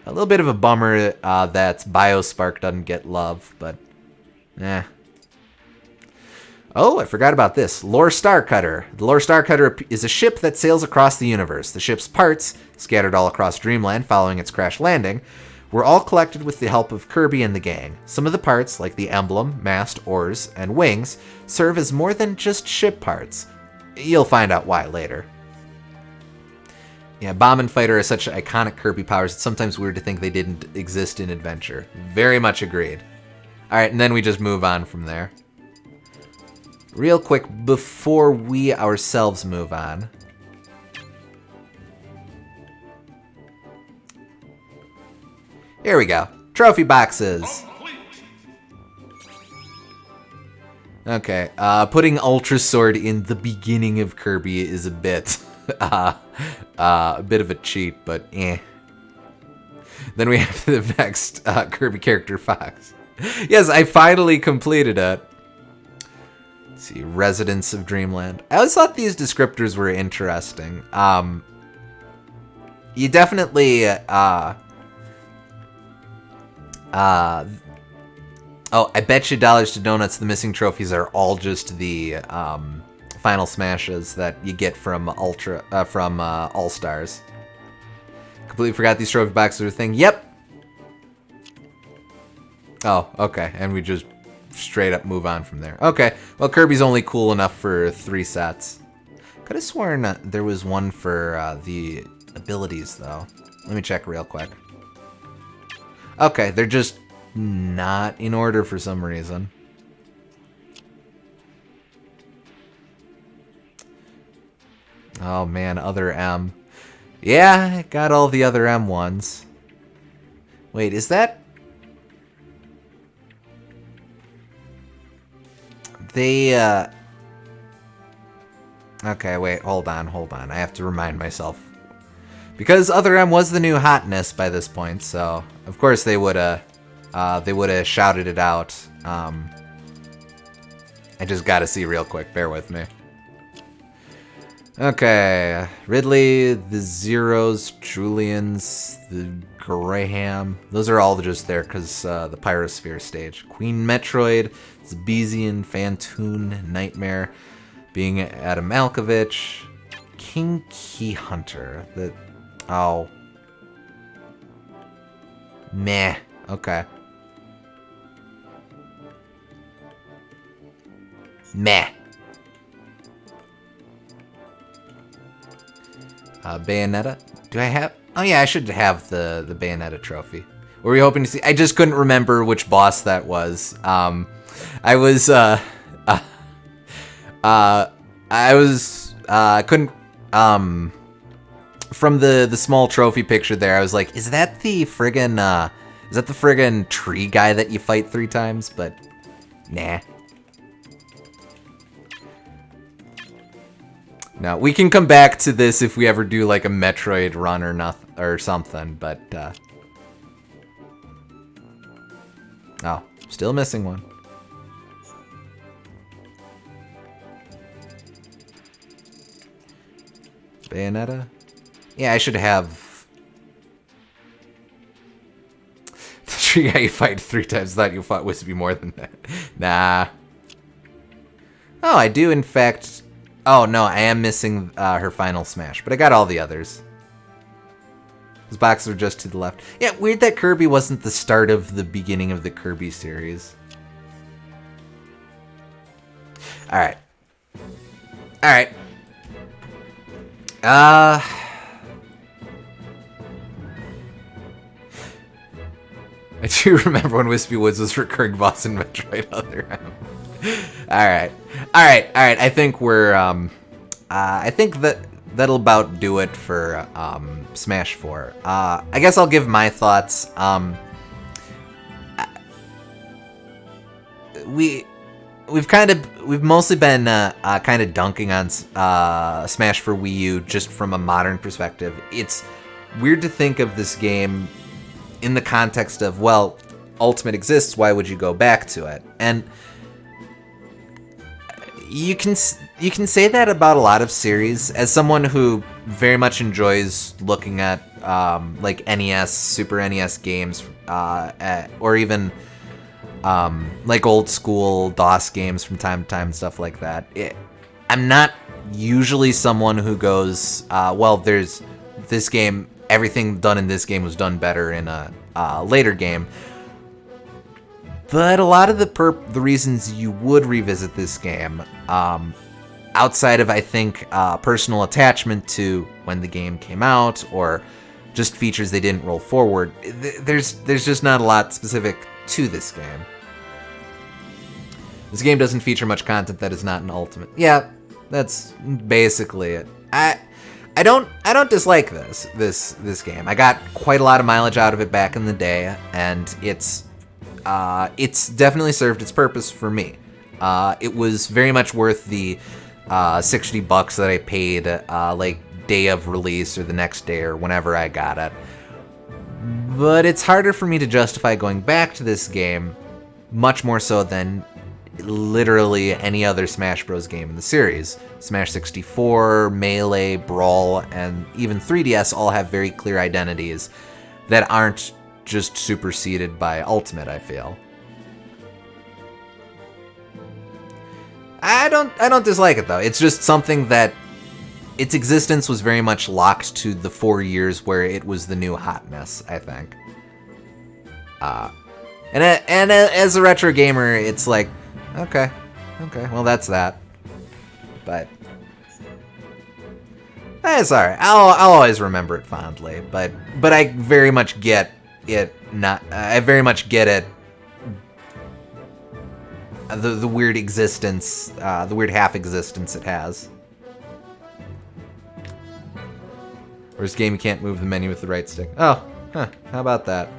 A little bit of a bummer that Biospark doesn't get love, but eh. Oh, I forgot about this. Lore Starcutter. The Lore Starcutter is a ship that sails across the universe. The ship's parts, scattered all across Dreamland following its crash landing, were all collected with the help of Kirby and the gang. Some of the parts, like the emblem, mast, oars, and wings, serve as more than just ship parts. You'll find out why later. Yeah, Bomb and Fighter are such iconic Kirby powers, it's sometimes weird to think they didn't exist in Adventure. Very much agreed. Alright, and then we just move on from there. Real quick, before we ourselves move on. Here we go. Trophy boxes. Okay, putting Ultra Sword in the beginning of Kirby is a bit, a bit of a cheat, but eh. Then we have the next Kirby character box. Yes, I finally completed it. Let's see, Residents of Dreamland. I always thought these descriptors were interesting. You definitely, oh, I bet you dollars to donuts the missing trophies are all just the final smashes that you get from All Stars. Completely forgot these trophy boxes were a thing. Yep. Oh, okay, and we just straight up move on from there. Okay, well, Kirby's only cool enough for 3 sets. Could have sworn there was one for the abilities, though. Let me check real quick. Okay, they're just not in order for some reason. Oh man, other M. Yeah, I got all the other M ones. Wait, is that... They, Okay, wait, hold on. I have to remind myself. Because Other M was the new hotness by this point, so of course they would have shouted it out. I just gotta see real quick, bear with me. Okay, Ridley, the Zeros, Julians, the Graham. Those are all just there because the Pyrosphere stage. Queen Metroid, Zbezian, Fantoon, Nightmare, being Adam Malkovich, King Key Hunter. Oh. Meh. Okay. Meh. Bayonetta. Do I have... Oh yeah, I should have the Bayonetta trophy. What were you hoping to see? I just couldn't remember which boss that was. I couldn't... from the small trophy picture there, I was like, is that the friggin' tree guy that you fight 3 times? But nah. No, we can come back to this if we ever do like a Metroid run or something, but oh, still missing one. Bayonetta? Yeah, I should have the tree guy you fight 3 times. Thought you fought Wispy more than that. Nah. Oh, I do in fact. Oh no, I am missing her final smash, but I got all the others. Those boxes are just to the left. Yeah, weird that Kirby wasn't the start of the beginning of the Kirby series. Alright. Alright. I do remember when Wispy Woods was recurring boss in Metroid Other M. Alright. I think we're I think that'll about do it for Smash 4. I guess I'll give my thoughts. We've mostly been kind of dunking on Smash for Wii U just from a modern perspective. It's weird to think of this game in the context of, well, Ultimate exists, why would you go back to it? And you can say that about a lot of series. As someone who very much enjoys looking at like NES, Super NES games, or even like old school DOS games from time to time and stuff like that. I'm not usually someone who goes, well, there's this game, everything done in this game was done better in a later game. But a lot of the reasons you would revisit this game, outside of, I think, personal attachment to when the game came out, or just features they didn't roll forward, there's just not a lot specific to this game. This game doesn't feature much content that is not an Ultimate. Yeah, that's basically it. I don't dislike this game. I got quite a lot of mileage out of it back in the day, and it's definitely served its purpose for me. It was very much worth the $60 that I paid like day of release or the next day or whenever I got it. But it's harder for me to justify going back to this game, much more so than literally any other Smash Bros. Game in the series. Smash 64, Melee, Brawl, and even 3DS all have very clear identities that aren't just superseded by Ultimate, I feel. I don't dislike it though. It's just something that its existence was very much locked to the 4 years where it was the new hotness, I think. And as a retro gamer, it's like, okay, well that's that. But it's alright. I'll always remember it fondly. But I very much get it. I very much get it. The weird existence, the weird half existence it has. Or this game you can't move the menu with the right stick. Oh, huh, how about that?